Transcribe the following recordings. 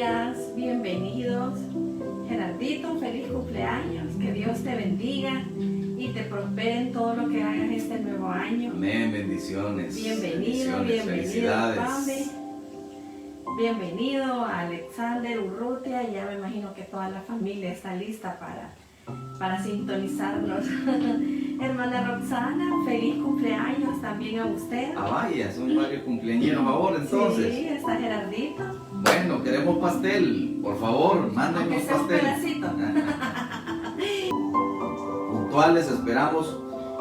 días, bienvenidos. Gerardito, feliz cumpleaños, que Dios te bendiga y te prospere en todo lo que hagas este nuevo año. Amén, bendiciones. Bienvenido, bendiciones, bienvenido, felicidades. Pame. Bienvenido a Alexander Urrutia, ya me imagino que toda la familia está lista para sintonizarnos. Hermana Roxana, feliz cumpleaños también a usted. Ah, vaya, son varios cumpleaños ahora entonces. Sí, está Gerardito. Bueno, queremos pastel, por favor, Aunque mándenos sea un pastel. pedacito. Puntuales, esperamos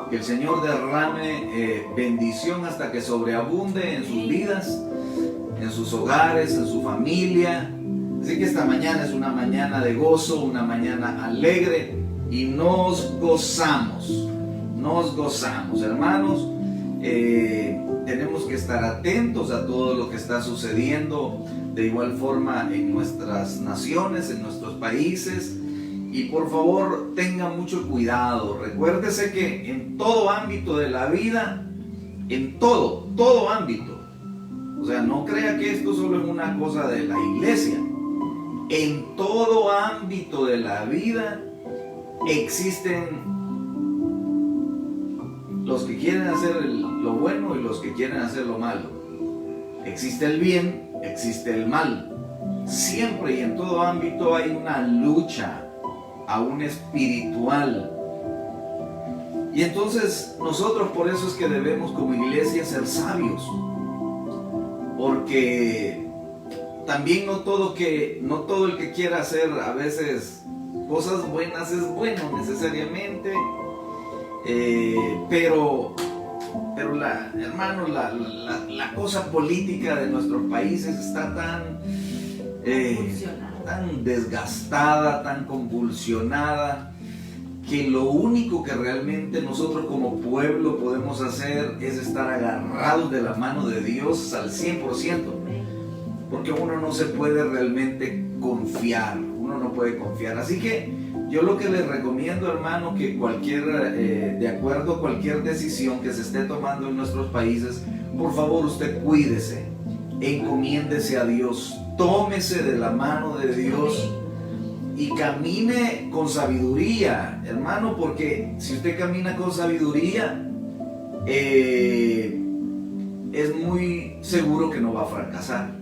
que el Señor derrame bendición hasta que sobreabunde en sus vidas, en sus hogares, en su familia. Así que esta mañana es una mañana de gozo, una mañana alegre y nos gozamos, hermanos. Tenemos que estar atentos a todo lo que está sucediendo de igual forma en nuestras naciones, en nuestros países. Y por favor, tengan mucho cuidado. Recuérdese que en todo ámbito de la vida, en todo ámbito, o sea, no crea que esto solo es una cosa de la iglesia. En todo ámbito de la vida existen los que quieren hacer lo bueno y los que quieren hacer lo malo. Existe el bien, existe el mal. Siempre y en todo ámbito hay una lucha, aún espiritual. Y entonces nosotros por eso es que debemos como iglesia ser sabios. Porque también no todo el que quiera hacer a veces cosas buenas es bueno necesariamente. Pero hermanos, la cosa política de nuestros países está tan desgastada, tan convulsionada, que lo único que realmente nosotros como pueblo podemos hacer es estar agarrados de la mano de Dios al 100%, porque uno no se puede realmente confiar, así que yo lo que les recomiendo, hermano, que de acuerdo a cualquier decisión que se esté tomando en nuestros países, por favor usted cuídese, encomiéndese a Dios, tómese de la mano de Dios y camine con sabiduría, hermano, porque si usted camina con sabiduría, es muy seguro que no va a fracasar.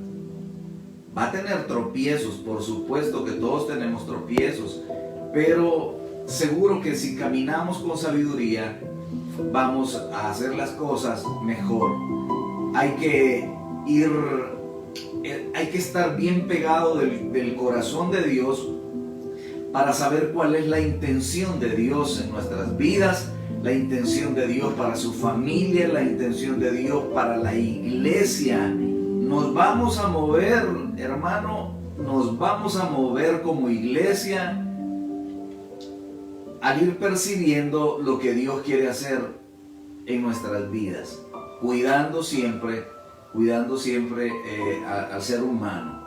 Va a tener tropiezos, por supuesto que todos tenemos tropiezos, pero seguro que si caminamos con sabiduría vamos a hacer las cosas mejor. Hay que estar bien pegado del corazón de Dios para saber cuál es la intención de Dios en nuestras vidas, la intención de Dios para su familia, la intención de Dios para la iglesia. Nos vamos a mover, hermano, como iglesia al ir percibiendo lo que Dios quiere hacer en nuestras vidas, cuidando siempre al ser humano,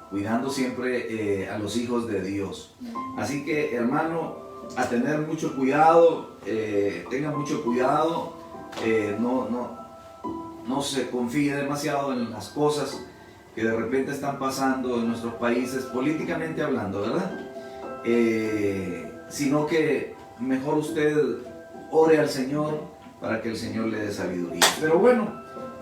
cuidando siempre a los hijos de Dios. Así que, hermano, a tener mucho cuidado, tenga mucho cuidado, no se confíe demasiado en las cosas que de repente están pasando en nuestros países, políticamente hablando, ¿verdad? Sino que mejor usted ore al Señor para que el Señor le dé sabiduría. Pero bueno,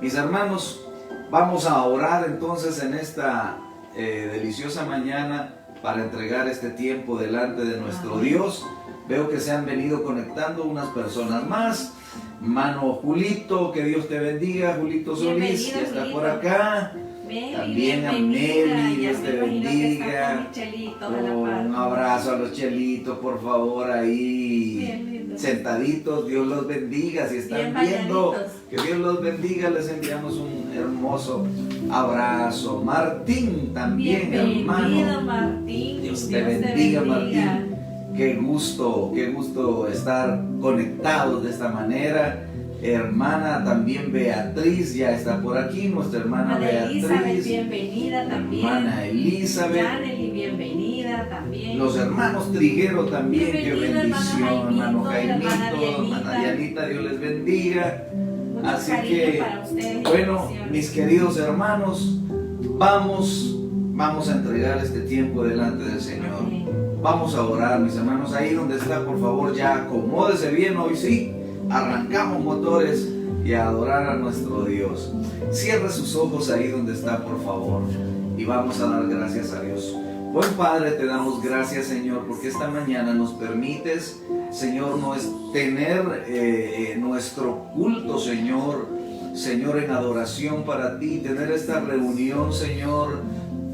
mis hermanos, vamos a orar entonces en esta deliciosa mañana para entregar este tiempo delante de nuestro Dios. Veo que se han venido conectando unas personas más. Hermano Julito, que Dios te bendiga. Julito Solís, que está por acá. También a Meli, Dios te bendiga. Un abrazo a los chelitos, por favor, ahí sentaditos. Dios los bendiga. Si están viendo, que Dios los bendiga. Les enviamos un hermoso abrazo. Martín también, hermano. Martín. Dios te bendiga, Martín. Qué gusto estar conectados de esta manera. Hermana también Beatriz ya está por aquí, nuestra hermana Beatriz. Elizabeth, bienvenida también. Hermana Elizabeth. Yaneli, bienvenida también. Los hermanos Triguero también, qué bendición. Hermano Jaimito, hermana Dianita, Dios les bendiga. Mucho así cariño que, para ustedes, bueno, bendiciones. mis queridos hermanos, vamos vamos a entregar este tiempo delante del Señor. Vamos a orar, mis hermanos. Ahí donde está, por favor, ya acomódese bien. Hoy sí, arrancamos motores y a adorar a nuestro Dios. Cierre sus ojos ahí donde está, por favor, y vamos a dar gracias a Dios. Buen Padre, te damos gracias, Señor, porque esta mañana nos permites, Señor, tener nuestro culto, Señor, en adoración para ti, tener esta reunión, Señor,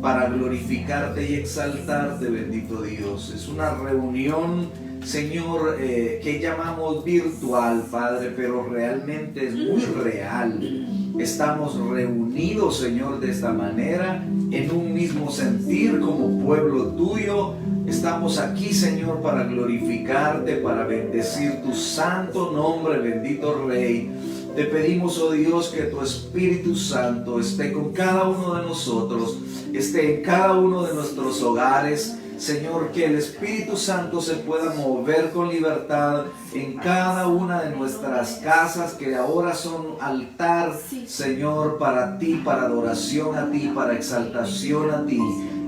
para glorificarte y exaltarte, bendito Dios. Es una reunión, Señor, que llamamos virtual, Padre, pero realmente es muy real. Estamos reunidos, Señor, de esta manera, en un mismo sentir como pueblo tuyo. Estamos aquí, Señor, para glorificarte, para bendecir tu santo nombre, bendito Rey. Te pedimos, oh Dios, que tu Espíritu Santo esté con cada uno de nosotros, esté en cada uno de nuestros hogares. Señor, que el Espíritu Santo se pueda mover con libertad en cada una de nuestras casas, que ahora son altar, Señor, para ti, para adoración a ti, para exaltación a ti.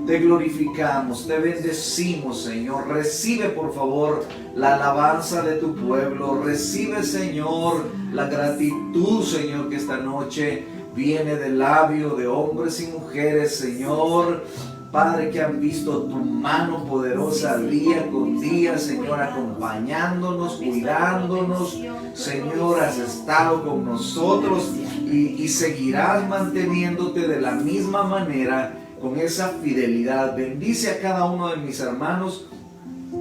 Te glorificamos, te bendecimos, Señor. Recibe, por favor, la alabanza de tu pueblo. Recibe, Señor, la gratitud, Señor, que esta noche viene del labio de hombres y mujeres, Señor. Padre, que han visto tu mano poderosa día con día, Señor, acompañándonos, cuidándonos. Señor, has estado con nosotros y seguirás manteniéndote de la misma manera, con esa fidelidad. Bendice a cada uno de mis hermanos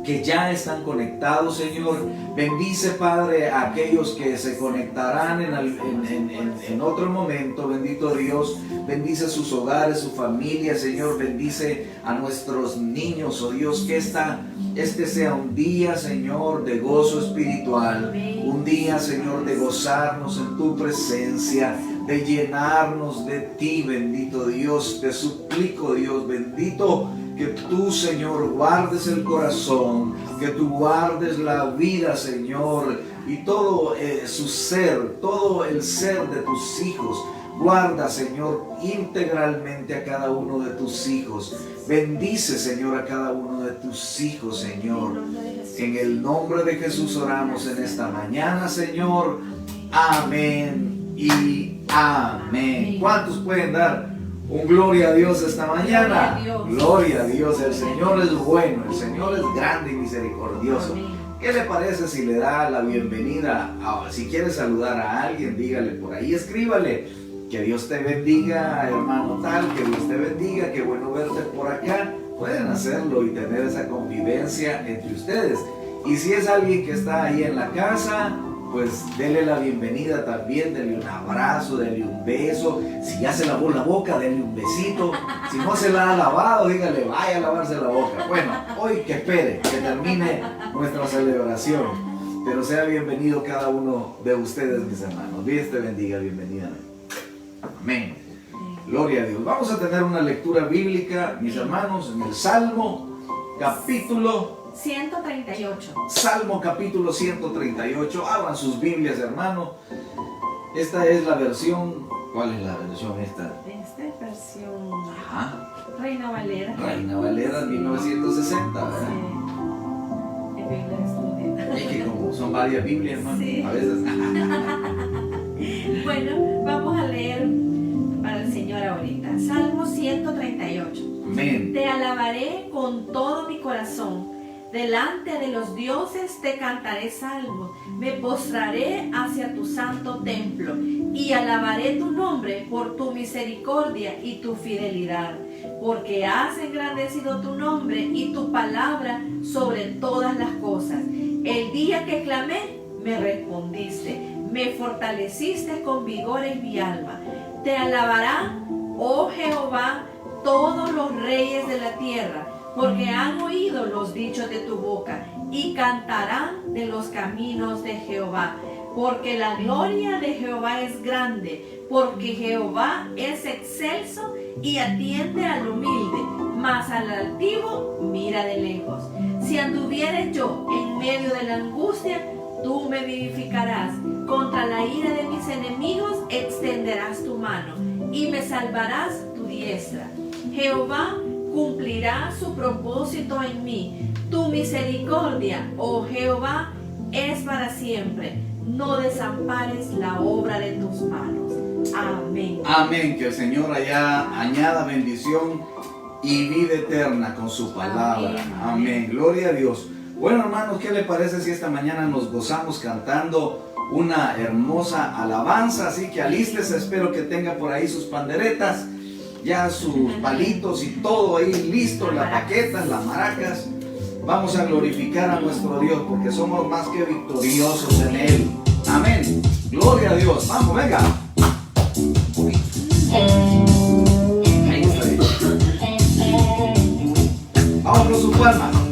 que ya están conectados, Señor. Bendice, Padre, a aquellos que se conectarán en otro momento, bendito Dios. Bendice sus hogares, su familia, Señor. Bendice a nuestros niños, oh Dios, que este sea un día, Señor, de gozo espiritual. Un día, Señor, de gozarnos en tu presencia, de llenarnos de ti, bendito Dios. Te suplico, Dios bendito, que tú, Señor, guardes el corazón, que tú guardes la vida, Señor, y todo su ser, todo el ser de tus hijos. Guarda, Señor, integralmente a cada uno de tus hijos. Bendice, Señor, a cada uno de tus hijos, Señor. En el nombre de Jesús oramos en esta mañana, Señor. Amén y amén. ¿Cuántos pueden dar un gloria a Dios esta mañana? Gloria a Dios. El Señor es bueno, el Señor es grande y misericordioso. ¿Qué le parece si le da la bienvenida? Si quiere saludar a alguien, dígale por ahí, escríbale. Que Dios te bendiga, hermano tal, que Dios te bendiga, qué bueno verte por acá. Pueden hacerlo y tener esa convivencia entre ustedes. Y si es alguien que está ahí en la casa, pues dele la bienvenida también, dele un abrazo, dele un beso. Si ya se lavó la boca, dele un besito. Si no se la ha lavado, dígale, vaya a lavarse la boca. Bueno, hoy que espere, que termine nuestra celebración. Pero sea bienvenido cada uno de ustedes, mis hermanos. Dios te bendiga, bienvenida. Amén. Gloria a Dios. Vamos a tener una lectura bíblica, mis hermanos, en el Salmo capítulo 138. Salmo capítulo 138. Abran sus Biblias, hermano. Esta es la versión. ¿Cuál es la versión esta? Esta es versión Reina Valera. Valera 1960, ¿verdad? Sí. En Biblia estudia. Es que como son varias Biblias, hermano, sí. A veces. Bueno, vamos a leer para el Señor ahorita. Salmo 138. Amén. Te alabaré con todo mi corazón. Delante de los dioses te cantaré salmos. Me postraré hacia tu santo templo y alabaré tu nombre por tu misericordia y tu fidelidad, porque has engrandecido tu nombre y tu palabra sobre todas las cosas. El día que clamé, me respondiste. Me fortaleciste con vigor en mi alma. Te alabarán, oh Jehová, todos los reyes de la tierra, porque han oído los dichos de tu boca y cantarán de los caminos de Jehová. Porque la gloria de Jehová es grande, porque Jehová es excelso y atiende al humilde, mas al altivo mira de lejos. Si anduviere yo en medio de la angustia, tú me vivificarás. Contra la ira de mis enemigos extenderás tu mano y me salvarás tu diestra. Jehová cumplirá su propósito en mí. Tu misericordia, oh Jehová, es para siempre. No desampares la obra de tus manos. Amén. Amén. Que el Señor allá añada bendición y vida eterna con su palabra. Amén. Amén. Gloria a Dios. Bueno, hermanos, ¿qué le parece si esta mañana nos gozamos cantando una hermosa alabanza? Así que alístese, espero que tenga por ahí sus panderetas, ya sus palitos y todo ahí listo, las baquetas, las maracas. Vamos a glorificar a nuestro Dios porque somos más que victoriosos en Él. Amén. Gloria a Dios. Vamos, venga. Ahí está bien. Vamos con sus palmas.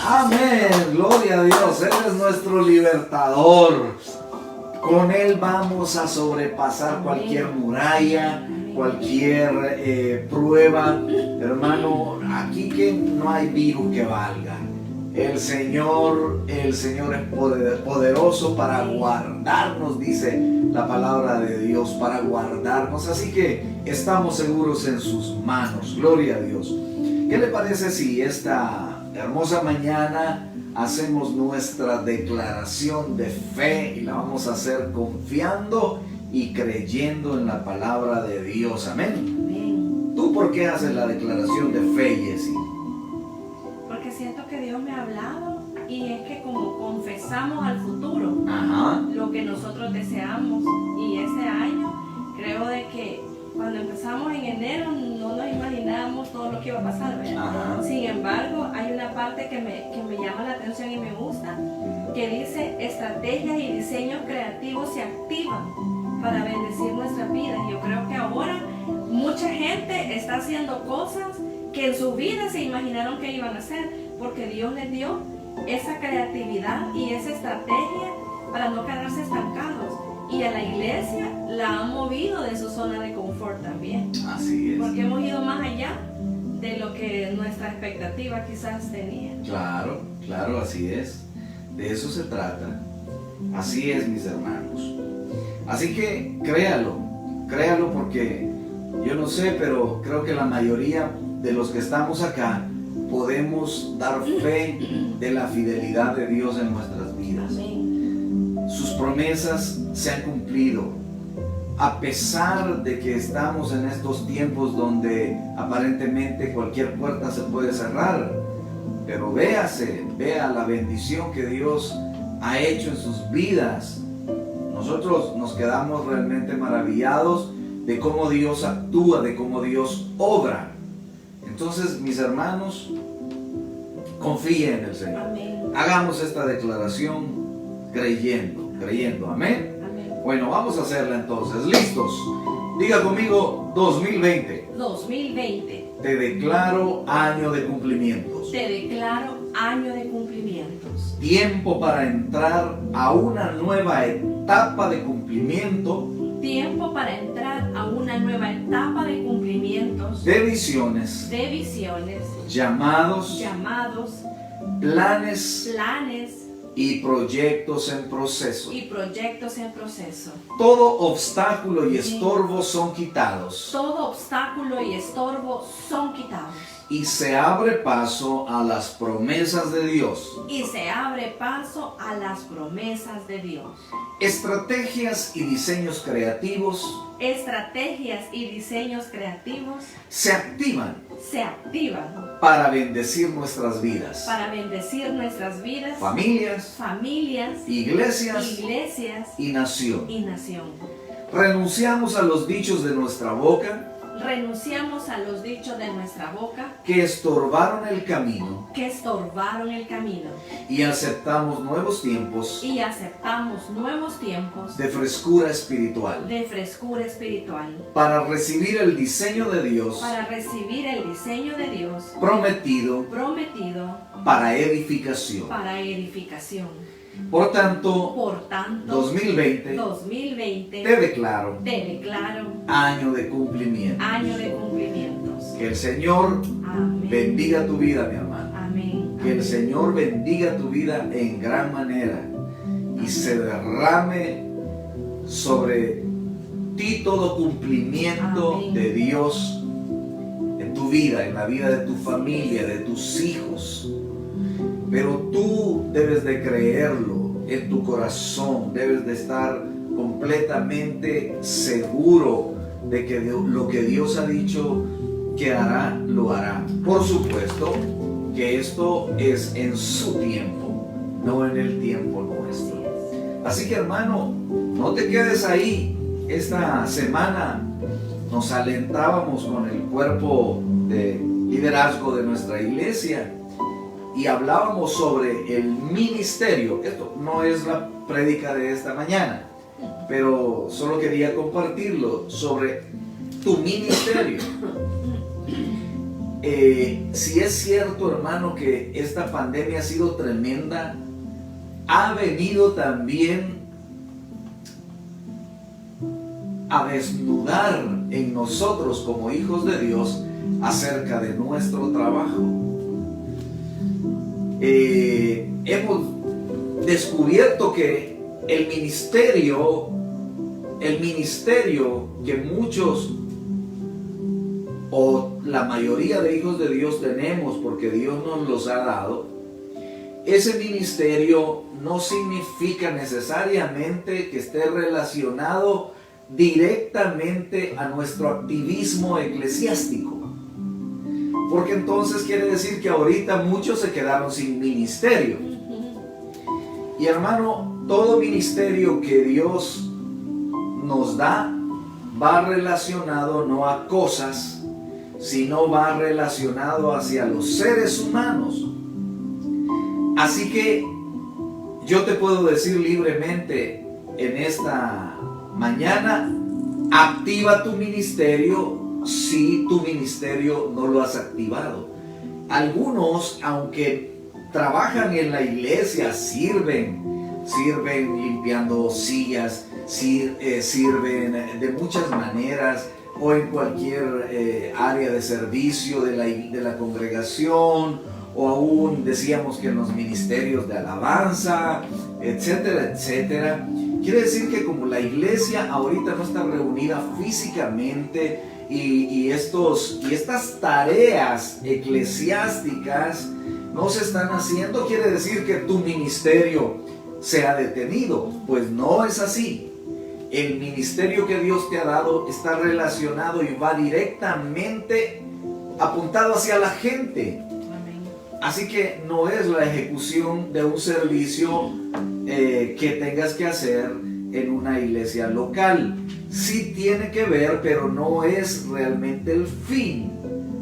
Amén, gloria a Dios, Él es nuestro libertador. Con Él vamos a sobrepasar cualquier muralla, cualquier prueba. Hermano, aquí que no hay virus que valga. El Señor es poderoso para guardarnos, dice la palabra de Dios, para guardarnos. Así que estamos seguros en sus manos. Gloria a Dios. ¿Qué le parece si esta hermosa mañana hacemos nuestra declaración de fe y la vamos a hacer confiando y creyendo en la palabra de Dios? Amén. Amén. ¿Tú por qué haces la declaración de fe, Jessie? Porque siento que Dios me ha hablado y nosotros deseamos. Y este año creo de que cuando empezamos en enero no nos imaginábamos todo lo que iba a pasar, ¿verdad? Sin embargo, hay una parte que me llama la atención y me gusta, que dice: estrategias y diseños creativos se activan para bendecir nuestras vidas. Yo creo que ahora mucha gente está haciendo cosas que en su vida se imaginaron que iban a hacer, porque Dios les dio esa creatividad y esa estrategia para no quedarse estancados. Y a la iglesia la han movido de su zona de confort también. Así es. Porque hemos ido más allá de lo que nuestra expectativa quizás tenía. Claro, claro, así es. De eso se trata. Así es, mis hermanos. Así que créalo porque yo no sé, pero creo que la mayoría de los que estamos acá podemos dar fe de la fidelidad de Dios en nuestras vidas. Amén. Sus promesas se han cumplido, a pesar de que estamos en estos tiempos donde aparentemente cualquier puerta se puede cerrar, pero vea la bendición que Dios ha hecho en sus vidas. Nosotros nos quedamos realmente maravillados de cómo Dios actúa, de cómo Dios obra. Entonces, mis hermanos, confíen en el Señor. Amén. Hagamos esta declaración creyendo, amén. Amén. Bueno, vamos a hacerla entonces. ¿Listos? Diga conmigo: 2020. 2020. Te declaro año de cumplimientos. Te declaro año de cumplimientos. Tiempo para entrar a una nueva etapa de cumplimiento. Tiempo para entrar a una nueva etapa de cumplimientos. De visiones. De visiones. Llamados. Planes. Y proyectos en proceso. Todo obstáculo y estorbo son quitados. Todo obstáculo y estorbo son quitados. Y se abre paso a las promesas de Dios. Estrategias y diseños creativos. Se activan. Para bendecir nuestras vidas. Familias. Iglesias. Y nación. Renunciamos a los dichos de nuestra boca. Que estorbaron el camino. Y aceptamos nuevos tiempos. De frescura espiritual. Para recibir el diseño de Dios. Prometido. Para edificación. Por tanto, 2020 te declaro año de cumplimientos. Que el Señor Amén. bendiga tu vida, mi hermano. Amén. Que el Señor bendiga tu vida en gran manera y se derrame sobre ti todo cumplimiento Amén. de Dios en tu vida, en la vida de tu familia, de tus hijos. Pero tú debes de creerlo en tu corazón, debes de estar completamente seguro de que lo que Dios ha dicho que hará, lo hará. Por supuesto que esto es en su tiempo, no en el tiempo nuestro. Así que, hermano, no te quedes ahí. Esta semana nos alentábamos con el cuerpo de liderazgo de nuestra iglesia y hablábamos sobre el ministerio. Esto no es la prédica de esta mañana, pero solo quería compartirlo sobre tu ministerio. Si es cierto, hermano, que esta pandemia ha sido tremenda, ha venido también a desnudar en nosotros como hijos de Dios acerca de nuestro trabajo. Hemos descubierto que el ministerio que muchos o la mayoría de hijos de Dios tenemos, porque Dios nos los ha dado, ese ministerio no significa necesariamente que esté relacionado directamente a nuestro activismo eclesiástico. Porque entonces quiere decir que ahorita muchos se quedaron sin ministerio. Y hermano, todo ministerio que Dios nos da va relacionado no a cosas, sino va relacionado hacia los seres humanos. Así que yo te puedo decir libremente en esta mañana, activa tu ministerio si tu ministerio no lo has activado. Algunos, aunque trabajan en la iglesia, sirven limpiando sillas, sirven de muchas maneras, o en cualquier área de servicio de la congregación, o aún decíamos que en los ministerios de alabanza, etcétera, etcétera. Quiere decir que como la iglesia ahorita no está reunida físicamente y estas tareas eclesiásticas no se están haciendo, quiere decir que tu ministerio se ha detenido. Pues no es así. El ministerio que Dios te ha dado está relacionado y va directamente apuntado hacia la gente. Así que no es la ejecución de un servicio que tengas que hacer en una iglesia local. Sí tiene que ver, pero no es realmente el fin,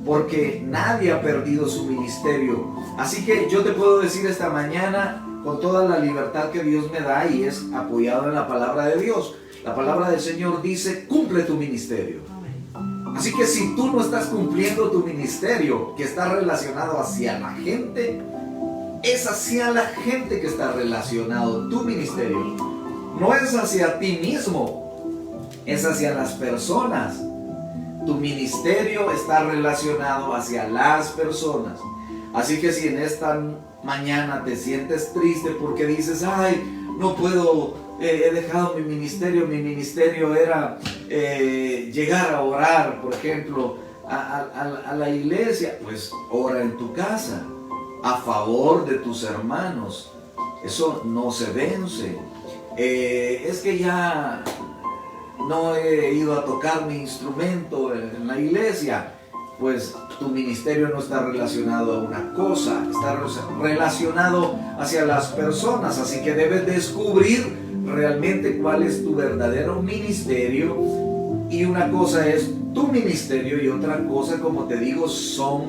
porque nadie ha perdido su ministerio. Así que yo te puedo decir esta mañana con toda la libertad que Dios me da, y es apoyado en la palabra de Dios. La palabra del Señor dice: cumple tu ministerio. Así que si tú no estás cumpliendo tu ministerio, que está relacionado hacia la gente, es hacia la gente que está relacionado tu ministerio. No es hacia ti mismo, es hacia las personas. Tu ministerio está relacionado hacia las personas. Así que si en esta mañana te sientes triste porque dices: ay, no puedo, he dejado mi ministerio era llegar a orar, por ejemplo, a la iglesia, pues ora en tu casa, a favor de tus hermanos. Eso no se vence. Es que ya no he ido a tocar mi instrumento en la iglesia. Pues tu ministerio no está relacionado a una cosa, está relacionado hacia las personas. Así que debes descubrir realmente cuál es tu verdadero ministerio. Y una cosa es tu ministerio y otra cosa, como te digo, son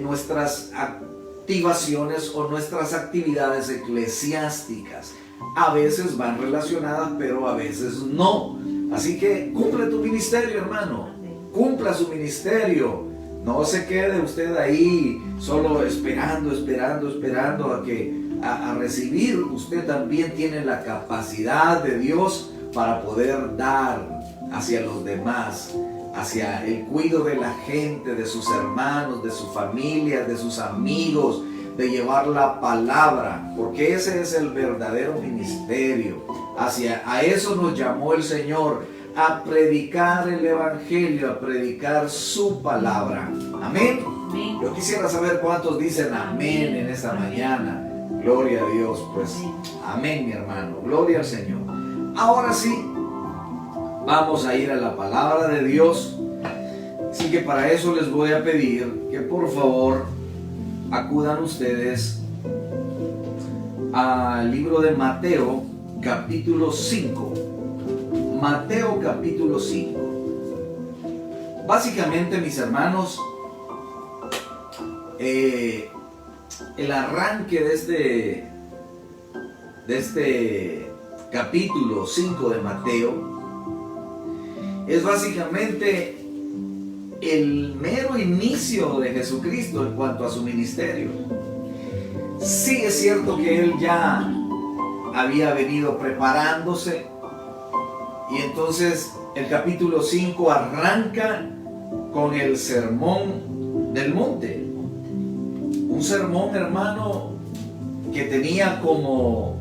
nuestras activaciones o nuestras actividades eclesiásticas. A veces van relacionadas, pero a veces no. Así que cumple tu ministerio, hermano. Cumpla su ministerio. No se quede usted ahí solo esperando a recibir. Usted también tiene la capacidad de Dios para poder dar hacia los demás, hacia el cuidado de la gente, de sus hermanos, de su familia, de sus amigos, de llevar la palabra, porque ese es el verdadero ministerio. A eso nos llamó el Señor, a predicar el evangelio, a predicar su palabra. Amén. Amén. Yo quisiera saber cuántos dicen amén en esta mañana. Gloria a Dios, pues amén, mi hermano, gloria al Señor. Ahora sí, vamos a ir a la palabra de Dios. Así que para eso les voy a pedir que por favor acudan ustedes al libro de Mateo, capítulo 5. Mateo, capítulo 5. Básicamente, mis hermanos, el arranque de este capítulo 5 de Mateo es básicamente el mero inicio de Jesucristo en cuanto a su ministerio. Sí es cierto que él ya había venido preparándose, y entonces el capítulo 5 arranca con el sermón del monte. Un sermón, hermano, que tenía como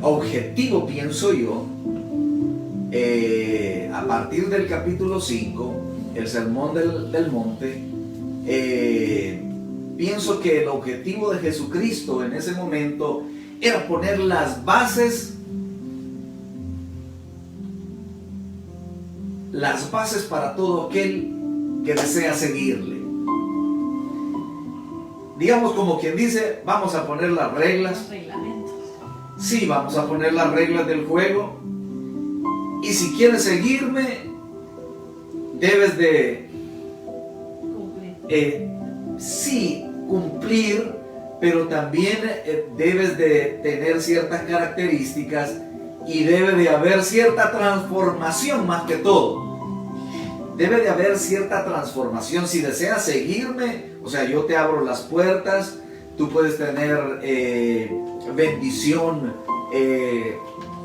objetivo, pienso yo, a partir del capítulo 5, el sermón del monte, pienso que el objetivo de Jesucristo en ese momento era poner las bases para todo aquel que desea seguirle. Digamos, como quien dice, vamos a poner las reglas. Reglamentos. sí, vamos a poner las reglas del juego. Y si quieres seguirme, debes de sí, cumplir, pero también debes de tener ciertas características y debe de haber cierta transformación más que todo. Debe de haber cierta transformación. Si deseas seguirme, o sea, yo te abro las puertas, tú puedes tener bendición.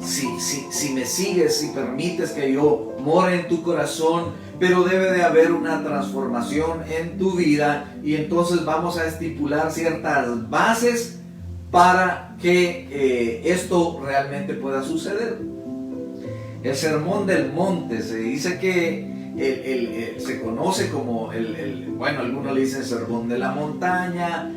Si me sigues, si permites que yo more en tu corazón, pero debe de haber una transformación en tu vida, y entonces vamos a estipular ciertas bases para que esto realmente pueda suceder. El Sermón del Monte se dice que se conoce como bueno, algunos le dicen Sermón de la Montaña,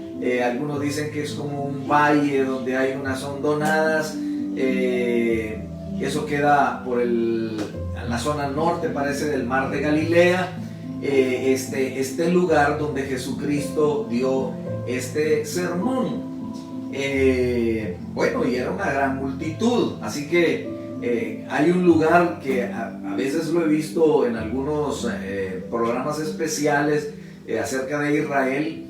algunos dicen que es como un valle donde hay unas hondonadas. Eso queda por la zona norte, parece, del mar de Galilea. Este lugar donde Jesucristo dio este sermón. Bueno, y era una gran multitud, así que hay un lugar que a veces lo he visto en algunos programas especiales acerca de Israel.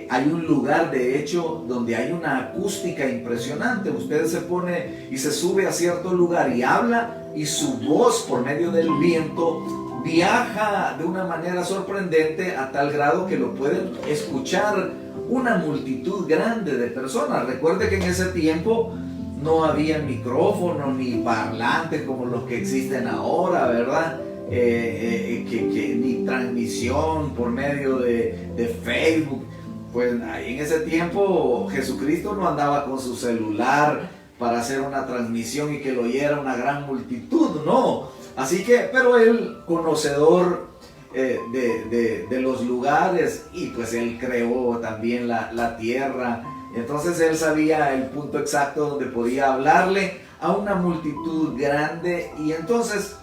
Hay un lugar, de hecho, donde hay una acústica impresionante. Usted se pone y se sube a cierto lugar y habla, y su voz, por medio del viento, viaja de una manera sorprendente, a tal grado que lo pueden escuchar una multitud grande de personas. Recuerde que en ese tiempo no había micrófono ni parlantes como los que existen ahora, ¿verdad? Ni transmisión por medio de Facebook. Pues ahí en ese tiempo Jesucristo no andaba con su celular para hacer una transmisión y que lo oyera una gran multitud, no. Así que, pero él, conocedor de los lugares, y pues él creó también la tierra, entonces él sabía el punto exacto donde podía hablarle a una multitud grande, y entonces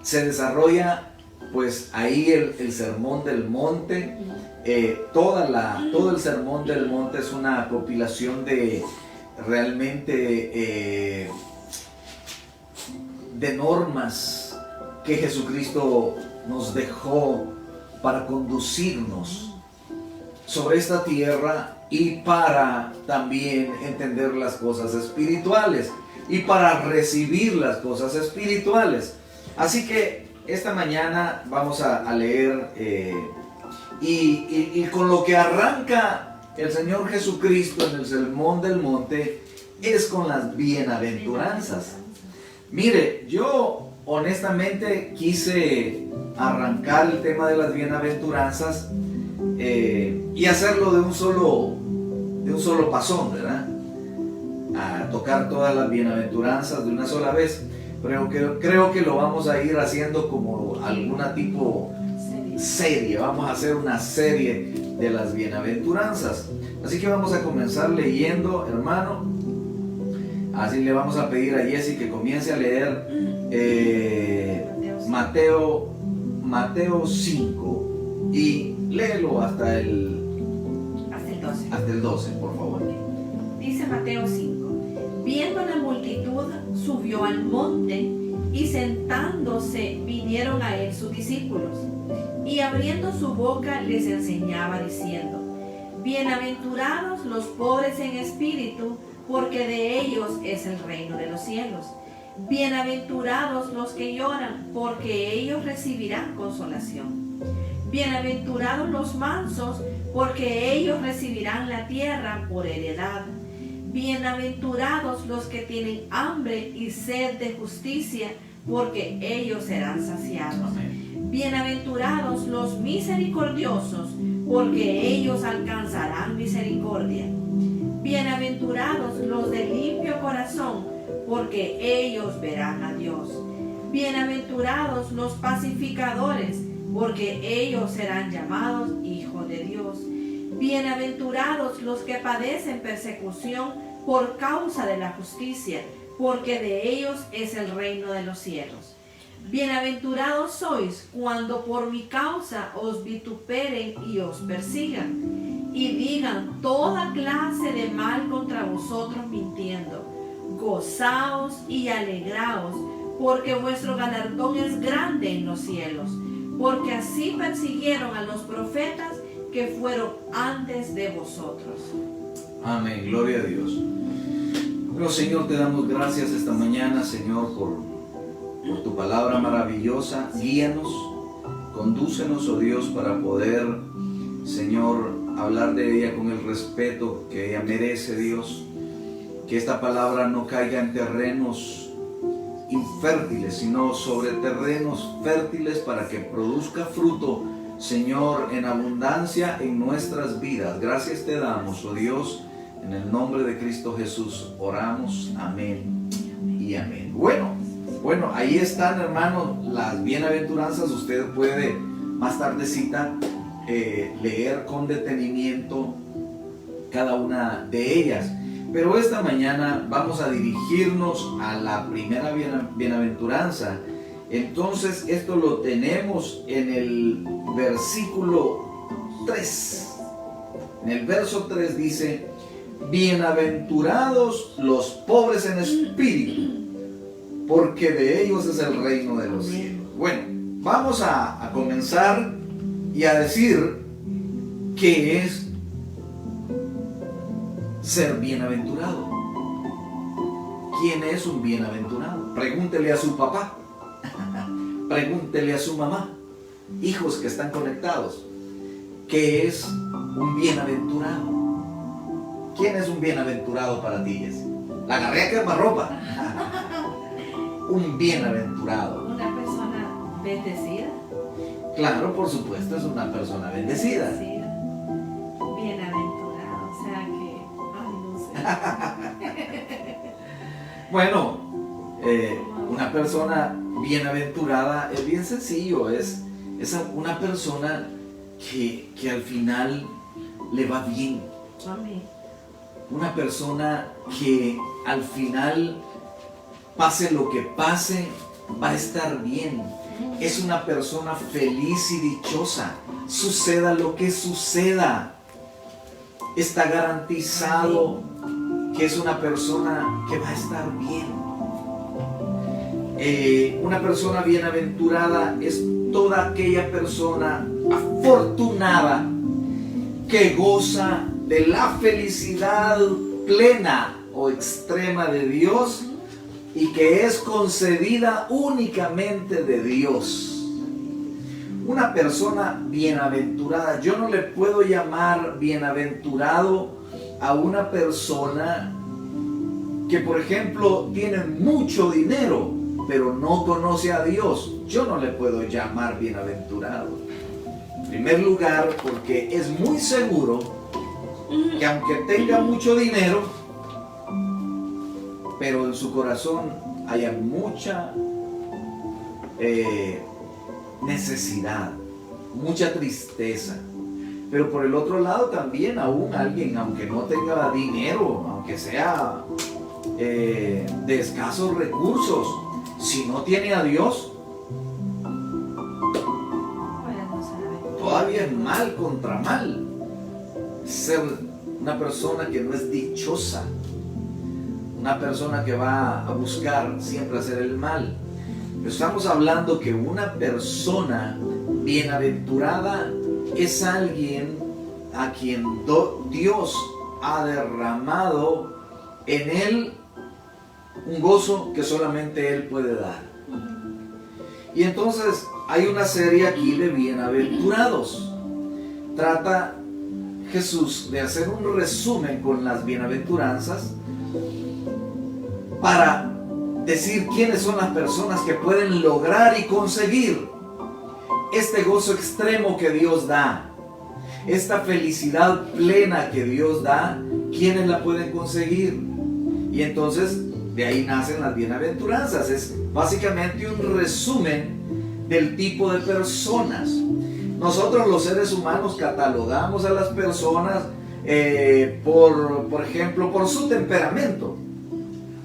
se desarrolla pues ahí el Sermón del Monte. Todo el Sermón del Monte es una compilación de realmente de normas que Jesucristo nos dejó para conducirnos sobre esta tierra, y para también entender las cosas espirituales y para recibir las cosas espirituales. Así que esta mañana vamos a leer y con lo que arranca el Señor Jesucristo en el Sermón del Monte es con las bienaventuranzas. Mire, yo honestamente quise arrancar el tema de las bienaventuranzas y hacerlo de un solo pasón, ¿verdad? A tocar todas las bienaventuranzas de una sola vez. Pero creo que lo vamos a ir haciendo como alguna tipo serie. Vamos a hacer una serie de las bienaventuranzas. Así que vamos a comenzar leyendo, hermano. Así le vamos a pedir a Jessy que comience a leer Mateo 5 y léelo hasta el 12. Hasta el 12, por favor. Dice Mateo 5. Viendo la multitud, subió al monte, y sentándose vinieron a él sus discípulos, y abriendo su boca les enseñaba diciendo: Bienaventurados los pobres en espíritu, porque de ellos es el reino de los cielos. Bienaventurados los que lloran, porque ellos recibirán consolación. Bienaventurados los mansos, porque ellos recibirán la tierra por heredad. Bienaventurados los que tienen hambre y sed de justicia, porque ellos serán saciados. Amén. Bienaventurados los misericordiosos, porque ellos alcanzarán misericordia. Bienaventurados los de limpio corazón, porque ellos verán a Dios. Bienaventurados los pacificadores, porque ellos serán llamados hijos de Dios. Bienaventurados los que padecen persecución por causa de la justicia, porque de ellos es el reino de los cielos. Bienaventurados sois cuando por mi causa os vituperen y os persigan, y digan toda clase de mal contra vosotros mintiendo. gozaos y alegraos, porque vuestro galardón es grande en los cielos, porque así persiguieron a los profetas que fueron antes de vosotros. Amén, gloria a Dios. Bueno, Señor, te damos gracias esta mañana, Señor, por tu palabra maravillosa. Guíanos, condúcenos, oh Dios, para poder, Señor, hablar de ella con el respeto que ella merece, Dios. Que esta palabra no caiga en terrenos infértiles, sino sobre terrenos fértiles para que produzca fruto, Señor, en abundancia en nuestras vidas. Gracias te damos, oh Dios, en el nombre de Cristo Jesús oramos. Amén y amén. Bueno, ahí están, hermanos, las bienaventuranzas. Usted puede más tardecita leer con detenimiento cada una de ellas. Pero esta mañana vamos a dirigirnos a la primera bienaventuranza. Entonces esto lo tenemos en el versículo 3. En el verso 3 dice: bienaventurados los pobres en espíritu, porque de ellos es el reino de los cielos. Bueno, vamos a comenzar y a decir qué es ser bienaventurado. ¿Quién es un bienaventurado? Pregúntele a su papá, pregúntele a su mamá, hijos que están conectados, ¿qué es un bienaventurado? ¿Quién es un bienaventurado para ti? La agarré a quemarropa. Un bienaventurado. Una persona bendecida. Claro, por supuesto, es una persona bendecida. Bienaventurado, o sea que, ay, no sé. Bueno, una persona bienaventurada es bien sencillo, es una persona que al final le va bien. Amén. Una persona que al final, pase lo que pase, va a estar bien. Es una persona feliz y dichosa. Suceda lo que suceda, está garantizado que es una persona que va a estar bien. Una persona bienaventurada es toda aquella persona afortunada que goza de la felicidad plena o extrema de Dios y que es concedida únicamente de Dios. Una persona bienaventurada, yo no le puedo llamar bienaventurado a una persona que, por ejemplo, tiene mucho dinero pero no conoce a Dios. Yo no le puedo llamar bienaventurado. En primer lugar, porque es muy seguro que aunque tenga mucho dinero, pero en su corazón haya mucha necesidad, mucha tristeza. Pero por el otro lado también, aún alguien, aunque no tenga dinero, aunque sea de escasos recursos, si no tiene a Dios, todavía es mal contra mal. Ser una persona que no es dichosa, una persona que va a buscar siempre hacer el mal. Estamos hablando que una persona bienaventurada es alguien a quien Dios ha derramado en él un gozo que solamente Él puede dar. Y entonces hay una serie aquí de bienaventurados. Trata Jesús de hacer un resumen con las bienaventuranzas para decir quiénes son las personas que pueden lograr y conseguir este gozo extremo que Dios da, esta felicidad plena que Dios da. ¿Quiénes la pueden conseguir? Y entonces de ahí nacen las bienaventuranzas. Es básicamente un resumen del tipo de personas. Nosotros los seres humanos catalogamos a las personas por ejemplo, por su temperamento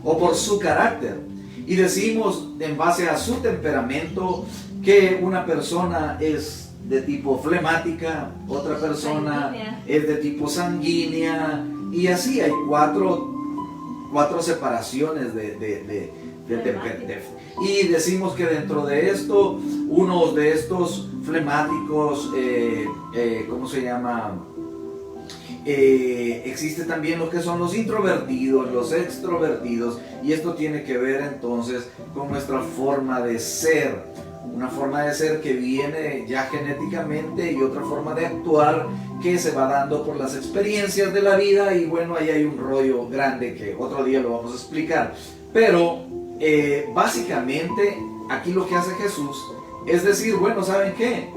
o por su carácter. Y decimos en base a su temperamento que una persona es de tipo flemática, otra persona es de tipo sanguínea, y así hay cuatro 4 separaciones y decimos que dentro de esto, unos de estos flemáticos, ¿cómo se llama? Existe también lo que son los introvertidos, los extrovertidos, y esto tiene que ver entonces con nuestra forma de ser, una forma de ser que viene ya genéticamente y otra forma de actuar que se va dando por las experiencias de la vida. Y bueno, ahí hay un rollo grande que otro día lo vamos a explicar, pero básicamente aquí lo que hace Jesús es decir, bueno, ¿saben qué?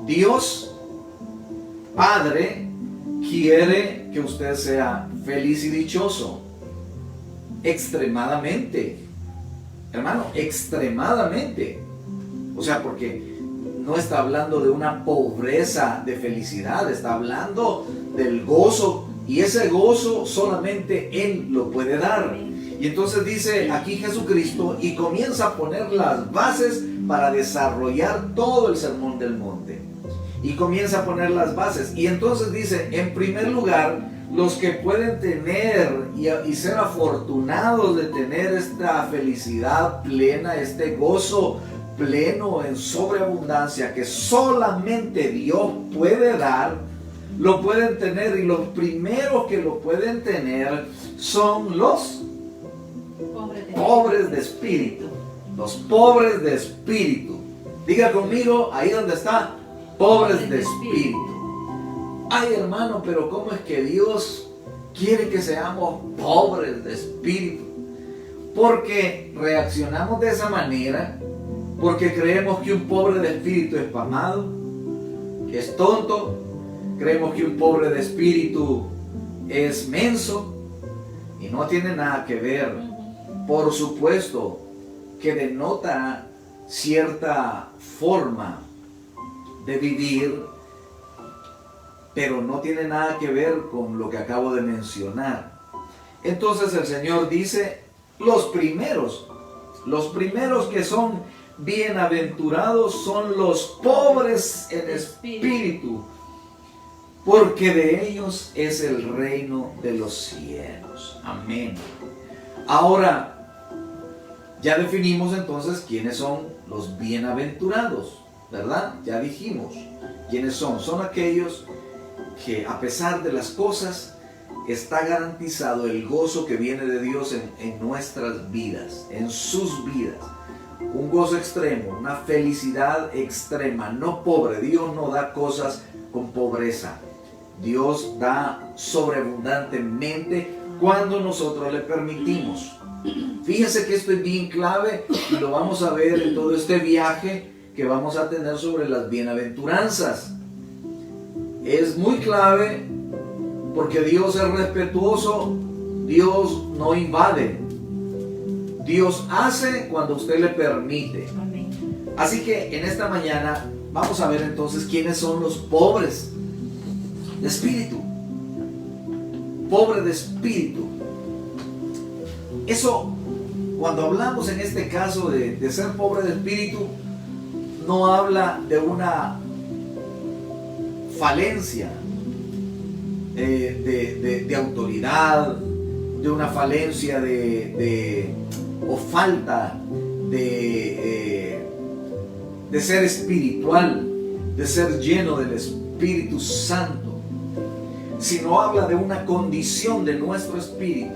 Dios Padre quiere que usted sea feliz y dichoso, extremadamente, hermano, extremadamente. O sea, porque no está hablando de una pobreza de felicidad, está hablando del gozo, y ese gozo solamente Él lo puede dar. Y entonces dice aquí Jesucristo, y comienza a poner las bases para desarrollar todo el sermón del monte. Y comienza a poner las bases. Y entonces dice, en primer lugar, los que pueden tener y ser afortunados de tener esta felicidad plena, este gozo pleno en sobreabundancia que solamente Dios puede dar, lo pueden tener. Y los primeros que lo pueden tener son los pobres de espíritu. Los pobres de espíritu. Diga conmigo, ahí donde está, pobres de espíritu. Ay, hermano, pero ¿cómo es que Dios quiere que seamos pobres de espíritu? Porque reaccionamos de esa manera, porque creemos que un pobre de espíritu es pamado, que es tonto, creemos que un pobre de espíritu es menso, y no tiene nada que ver. Por supuesto que denota cierta forma de vivir, pero no tiene nada que ver con lo que acabo de mencionar. Entonces el Señor dice, los primeros que son bienaventurados son los pobres en espíritu, porque de ellos es el reino de los cielos. Amén. Ahora, ya definimos entonces quiénes son los bienaventurados, ¿verdad? Ya dijimos quiénes son. Son aquellos que a pesar de las cosas está garantizado el gozo que viene de Dios en nuestras vidas, en sus vidas. Un gozo extremo, una felicidad extrema, no pobre. Dios no da cosas con pobreza. Dios da sobreabundantemente cuando nosotros le permitimos. Fíjense que esto es bien clave y lo vamos a ver en todo este viaje que vamos a tener sobre las bienaventuranzas. Es muy clave porque Dios es respetuoso, Dios no invade, Dios hace cuando usted le permite. Amén. Así que en esta mañana vamos a ver entonces quiénes son los pobres de espíritu. Pobre de espíritu. Eso, cuando hablamos en este caso de ser pobre de espíritu, no habla de una falencia de autoridad, de una falencia o falta de ser espiritual, de ser lleno del Espíritu Santo, sino habla de una condición de nuestro espíritu.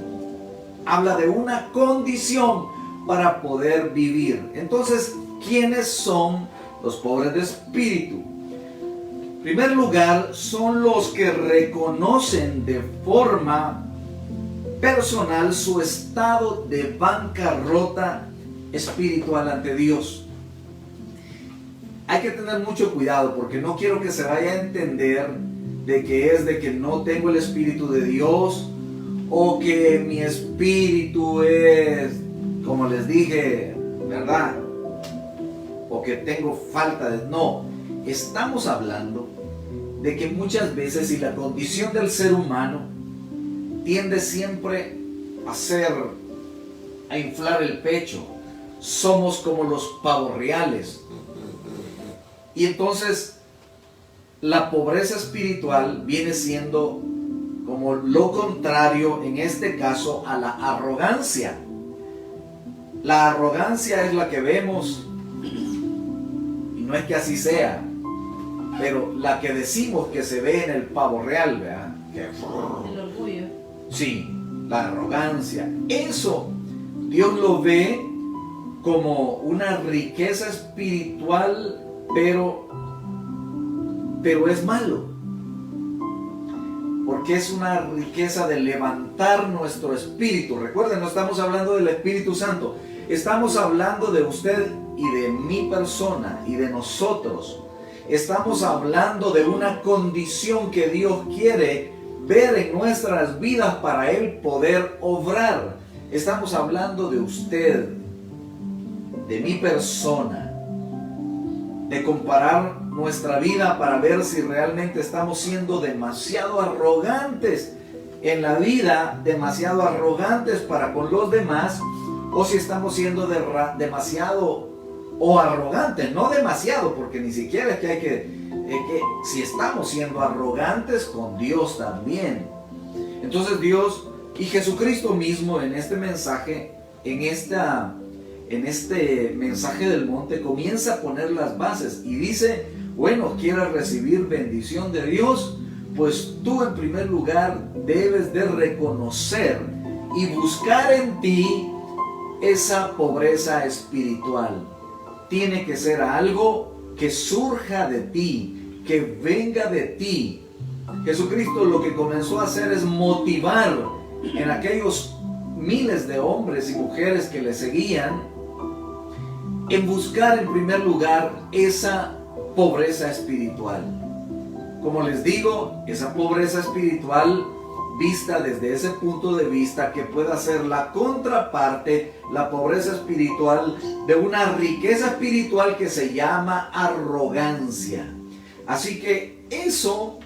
Habla de una condición para poder vivir. Entonces, ¿quiénes son los pobres de espíritu? En primer lugar, son los que reconocen de forma personal su estado de bancarrota espiritual ante Dios. Hay que tener mucho cuidado porque no quiero que se vaya a entender de que es de que no tengo el Espíritu de Dios, o que mi espíritu es, como les dije, ¿verdad? O que tengo falta de... No, estamos hablando de que muchas veces, y la condición del ser humano tiende siempre a inflar el pecho, somos como los pavos reales. Y entonces la pobreza espiritual viene siendo, como lo contrario, en este caso, a la arrogancia. La arrogancia es la que vemos, y no es que así sea, pero la que decimos que se ve en el pavo real, ¿verdad? El orgullo. Sí, la arrogancia. Eso Dios lo ve como una riqueza espiritual, pero es malo. Porque es una riqueza de levantar nuestro espíritu. Recuerden, no estamos hablando del Espíritu Santo. Estamos hablando de usted y de mi persona y de nosotros. Estamos hablando de una condición que Dios quiere ver en nuestras vidas para Él poder obrar. Estamos hablando de usted, de mi persona, de comparar nuestra vida para ver si realmente estamos siendo demasiado arrogantes en la vida, demasiado arrogantes para con los demás, o si estamos siendo demasiado o arrogantes, no demasiado, porque ni siquiera es que hay que si estamos siendo arrogantes con Dios también. Entonces Dios y Jesucristo mismo en este mensaje, en este mensaje del monte, comienza a poner las bases y dice: bueno, ¿quieres recibir bendición de Dios? Pues tú en primer lugar debes de reconocer y buscar en ti esa pobreza espiritual. Tiene que ser algo que surja de ti, que venga de ti. Jesucristo lo que comenzó a hacer es motivar en aquellos miles de hombres y mujeres que le seguían en buscar en primer lugar esa pobreza espiritual. Como les digo, esa pobreza espiritual vista desde ese punto de vista, que pueda ser la contraparte, la pobreza espiritual, de una riqueza espiritual que se llama arrogancia. Así que eso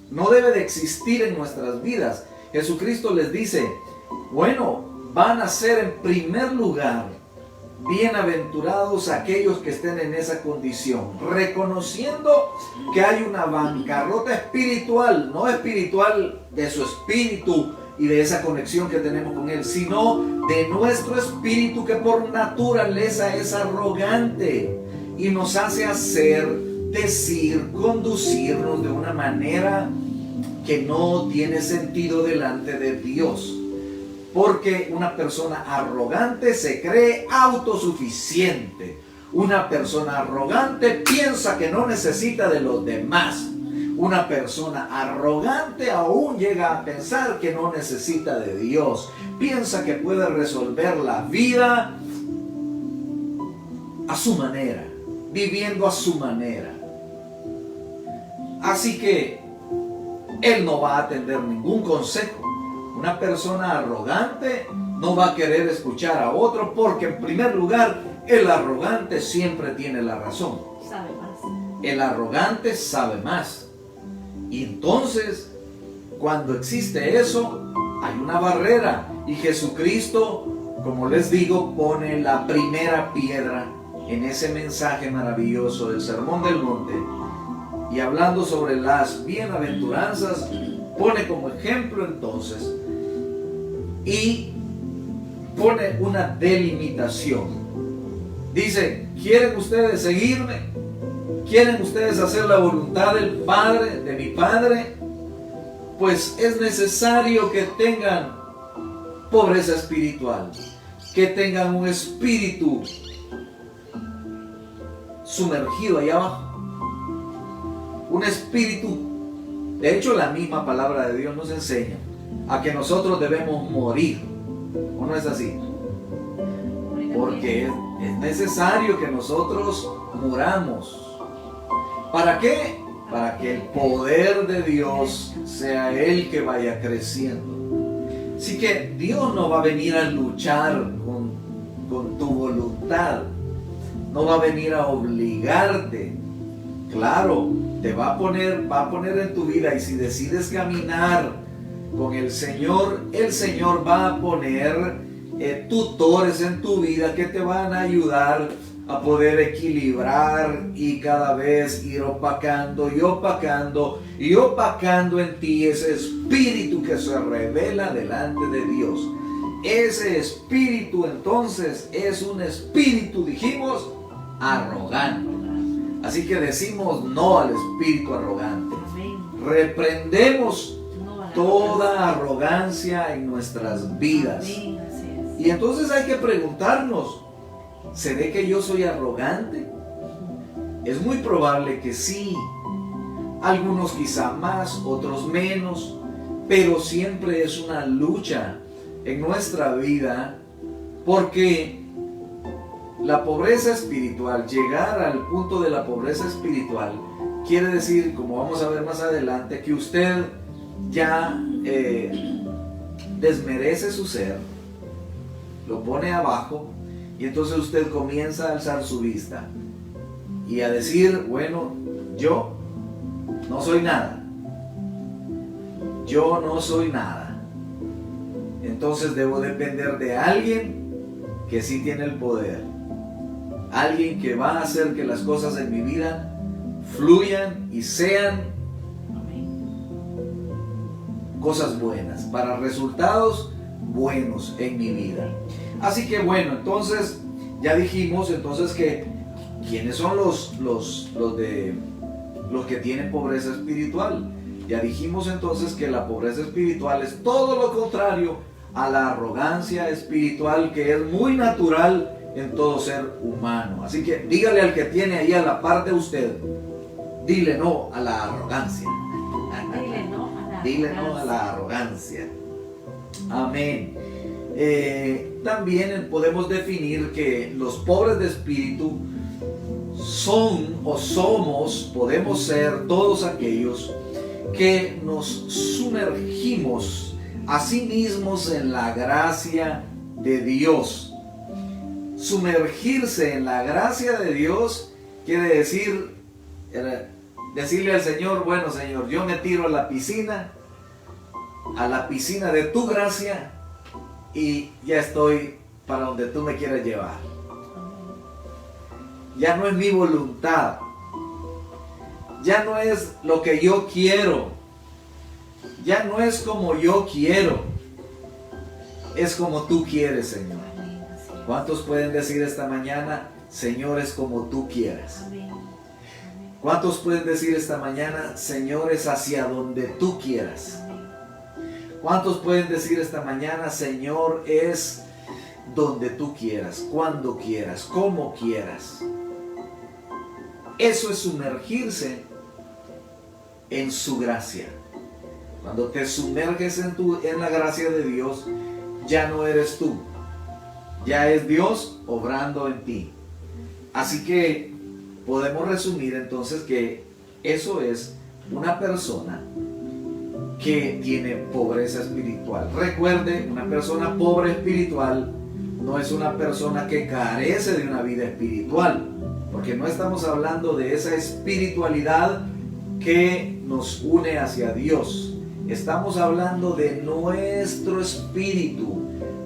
no debe de existir en nuestras vidas. Jesucristo les dice: bueno, van a ser en primer lugar bienaventurados aquellos que estén en esa condición, reconociendo que hay una bancarrota espiritual, no espiritual de su espíritu y de esa conexión que tenemos con Él, sino de nuestro espíritu, que por naturaleza es arrogante y nos hace hacer, decir, conducirnos de una manera que no tiene sentido delante de Dios. Porque una persona arrogante se cree autosuficiente. Una persona arrogante piensa que no necesita de los demás. Una persona arrogante aún llega a pensar que no necesita de Dios. Piensa que puede resolver la vida a su manera, viviendo a su manera. Así que él no va a atender ningún consejo. Una persona arrogante no va a querer escuchar a otro, porque en primer lugar el arrogante siempre tiene la razón. Sabe más. El arrogante sabe más. Y entonces, cuando existe eso, hay una barrera. Y Jesucristo, como les digo, pone la primera piedra en ese mensaje maravilloso del Sermón del Monte. Y hablando sobre las bienaventuranzas, pone como ejemplo entonces y pone una delimitación. Dice: ¿quieren ustedes seguirme? ¿Quieren ustedes hacer la voluntad del Padre, de mi Padre? Pues es necesario que tengan pobreza espiritual, que tengan un espíritu sumergido allá abajo, un espíritu. De hecho, la misma palabra de Dios nos enseña a que nosotros debemos morir, ¿o no es así? Porque es necesario que nosotros muramos. ¿Para qué? Para que el poder de Dios sea el que vaya creciendo. Así que Dios no va a venir a luchar con tu voluntad, no va a venir a obligarte. Claro, te va a poner en tu vida, y si decides caminar con el Señor va a poner tutores en tu vida que te van a ayudar a poder equilibrar y cada vez ir opacando y opacando y opacando en ti ese espíritu que se revela delante de Dios. Ese espíritu entonces es un espíritu, dijimos, arrogante. Así que decimos no al espíritu arrogante. Reprendemos toda arrogancia en nuestras vidas. Y entonces hay que preguntarnos, ¿seré que yo soy arrogante? Es muy probable que sí. Algunos quizá más, otros menos, pero siempre es una lucha en nuestra vida, porque la pobreza espiritual, llegar al punto de la pobreza espiritual, quiere decir, como vamos a ver más adelante, que usted ya desmerece su ser, lo pone abajo, y entonces usted comienza a alzar su vista y a decir, bueno, yo no soy nada. Yo no soy nada. Entonces debo depender de alguien que sí tiene el poder. Alguien que va a hacer que las cosas en mi vida fluyan y sean cosas buenas, para resultados buenos en mi vida. Así que bueno, entonces ya dijimos entonces que ¿quiénes son los que tienen pobreza espiritual? Ya dijimos entonces que la pobreza espiritual es todo lo contrario a la arrogancia espiritual, que es muy natural en todo ser humano. Así que dígale al que tiene ahí a la par de usted, dile no a la arrogancia. Dile no a la arrogancia. Amén. También podemos definir que los pobres de espíritu son o somos, podemos ser todos aquellos que nos sumergimos a sí mismos en la gracia de Dios. Sumergirse en la gracia de Dios quiere decir decirle al Señor, bueno Señor, yo me tiro a la piscina de tu gracia, y ya estoy para donde tú me quieres llevar. Ya no es mi voluntad, ya no es lo que yo quiero, ya no es como yo quiero, es como tú quieres, Señor. ¿Cuántos pueden decir esta mañana, Señor, es como tú quieras? ¿Cuántos pueden decir esta mañana, Señor, es hacia donde tú quieras? ¿Cuántos pueden decir esta mañana, Señor, es donde tú quieras, cuando quieras, como quieras? Eso es sumergirse en su gracia. Cuando te sumerges en la gracia de Dios, ya no eres tú, ya es Dios obrando en ti. Así que podemos resumir entonces que eso es una persona que tiene pobreza espiritual. Recuerde, una persona pobre espiritual no es una persona que carece de una vida espiritual, porque no estamos hablando de esa espiritualidad que nos une hacia Dios. Estamos hablando de nuestro espíritu,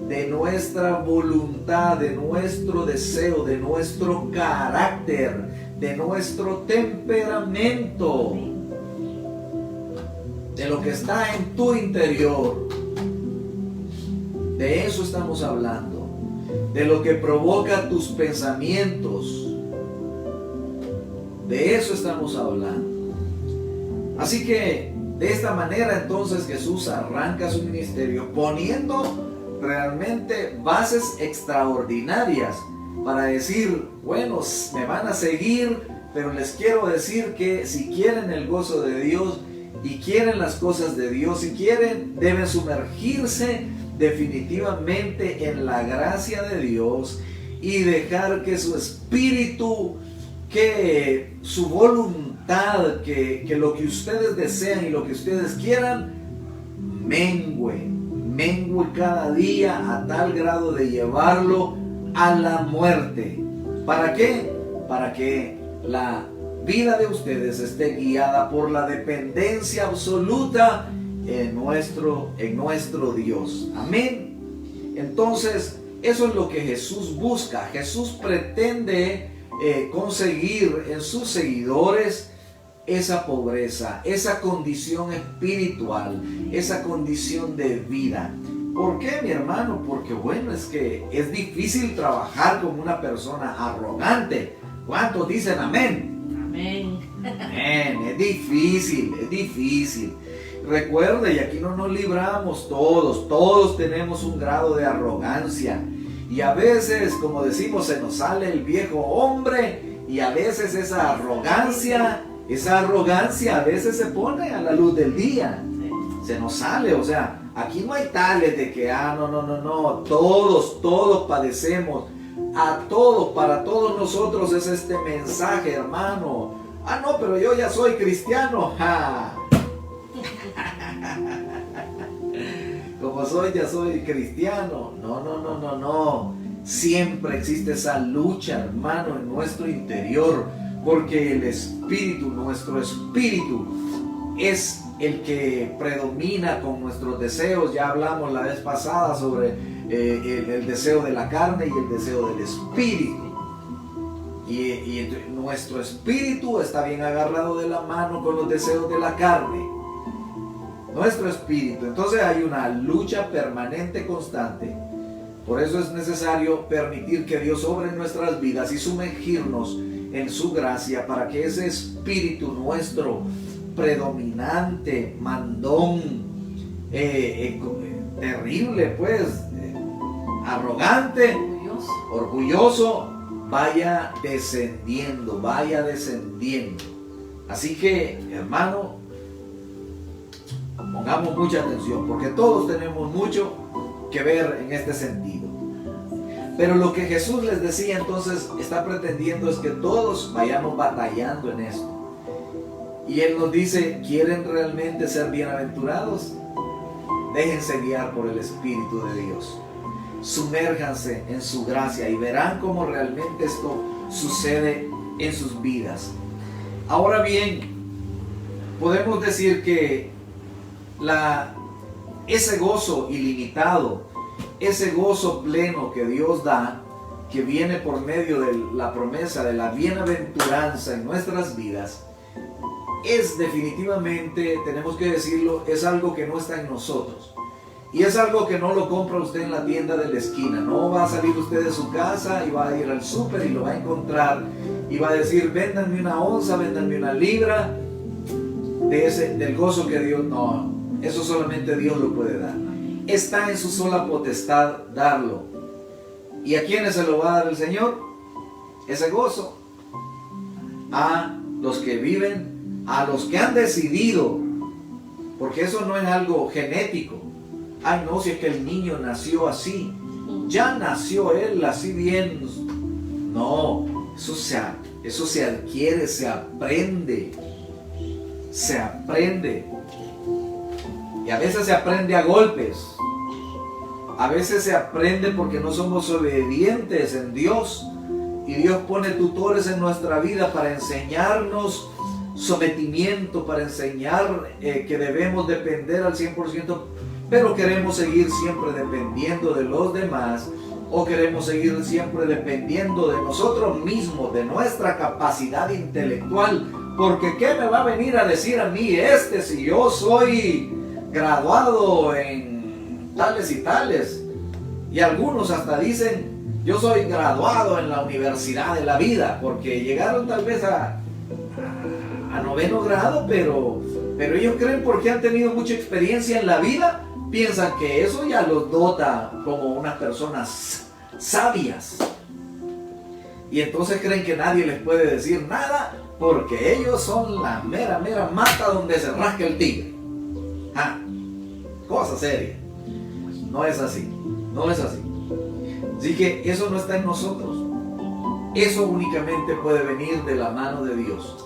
de nuestra voluntad, de nuestro deseo, de nuestro carácter, de nuestro temperamento, de lo que está en tu interior. De eso estamos hablando, de lo que provoca tus pensamientos. De eso estamos hablando. Así que de esta manera entonces Jesús arranca su ministerio poniendo realmente bases extraordinarias para decir, bueno, me van a seguir, pero les quiero decir que si quieren el gozo de Dios y quieren las cosas de Dios, si quieren, deben sumergirse definitivamente en la gracia de Dios y dejar que su espíritu, que su voluntad, que lo que ustedes desean y lo que ustedes quieran, mengue cada día a tal grado de llevarlo a la muerte. ¿Para qué? Para que la vida de ustedes esté guiada por la dependencia absoluta en nuestro Dios. Amén. Entonces, eso es lo que Jesús busca. Jesús pretende conseguir en sus seguidores esa pobreza, esa condición espiritual, esa condición de vida. ¿Por qué, mi hermano? Porque bueno, es que es difícil trabajar con una persona arrogante. ¿Cuántos dicen amén? Amén. Amén. Es difícil, es difícil. Recuerde, y aquí no nos libramos todos tenemos un grado de arrogancia. Y a veces, como decimos, se nos sale el viejo hombre, y a veces esa arrogancia a veces se pone a la luz del día. Se nos sale, o sea, aquí no hay tales de que, no, todos padecemos. Para todos nosotros es este mensaje, hermano. No, pero yo ya soy cristiano. ¡Ja! Como ya soy cristiano. No. Siempre existe esa lucha, hermano, en nuestro interior, porque el espíritu, nuestro espíritu, es el que predomina con nuestros deseos. Ya hablamos la vez pasada sobre el deseo de la carne y el deseo del espíritu. Y nuestro espíritu está bien agarrado de la mano con los deseos de la carne. Nuestro espíritu. Entonces hay una lucha permanente, constante. Por eso es necesario permitir que Dios obre en nuestras vidas y sumergirnos en su gracia para que ese espíritu nuestro predominante, mandón, terrible, pues, arrogante, orgulloso, vaya descendiendo. Así que, hermano, pongamos mucha atención, porque todos tenemos mucho que ver en este sentido. Pero lo que Jesús les decía entonces está pretendiendo es que todos vayamos batallando en esto. Y Él nos dice, ¿quieren realmente ser bienaventurados? Déjense guiar por el Espíritu de Dios. Sumérjanse en su gracia y verán cómo realmente esto sucede en sus vidas. Ahora bien, podemos decir que ese gozo ilimitado, ese gozo pleno que Dios da, que viene por medio de la promesa de la bienaventuranza en nuestras vidas, es definitivamente, tenemos que decirlo, es algo que no está en nosotros. Y es algo que no lo compra usted en la tienda de la esquina. No va a salir usted de su casa y va a ir al súper y lo va a encontrar y va a decir, véndanme una onza, véndanme una libra del gozo que Dios... No, eso solamente Dios lo puede dar. Está en su sola potestad darlo. ¿Y a quiénes se lo va a dar el Señor? Ese gozo. A los que viven, a los que han decidido, porque eso no es algo genético. Ay, no, si es que el niño nació así, ya nació él así bien. No, eso se adquiere, se aprende. Y a veces se aprende a golpes. A veces se aprende porque no somos obedientes en Dios. Y Dios pone tutores en nuestra vida para enseñarnos sometimiento, para enseñar que debemos depender al 100%, pero queremos seguir siempre dependiendo de los demás, o queremos seguir siempre dependiendo de nosotros mismos, de nuestra capacidad intelectual, porque ¿qué me va a venir a decir a mí si yo soy graduado en tales y tales? Y algunos hasta dicen, yo soy graduado en la universidad de la vida, porque llegaron tal vez a 9º grado, pero ellos creen, porque han tenido mucha experiencia en la vida, piensan que eso ya los dota como unas personas sabias. Y entonces creen que nadie les puede decir nada, porque ellos son la mera mata donde se rasca el tigre. Cosa seria. No es así. Así que eso no está en nosotros. Eso únicamente puede venir de la mano de Dios.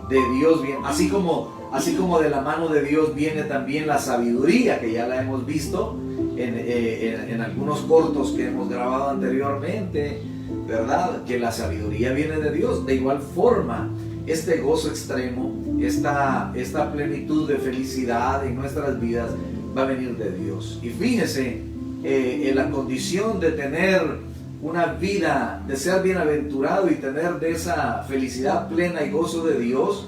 De Dios viene, así como de la mano de Dios viene también la sabiduría, que ya la hemos visto en algunos cortos que hemos grabado anteriormente, ¿verdad? Que la sabiduría viene de Dios. De igual forma, este gozo extremo, esta plenitud de felicidad en nuestras vidas va a venir de Dios. Y fíjese, en la condición de tener una vida de ser bienaventurado y tener de esa felicidad plena y gozo de Dios,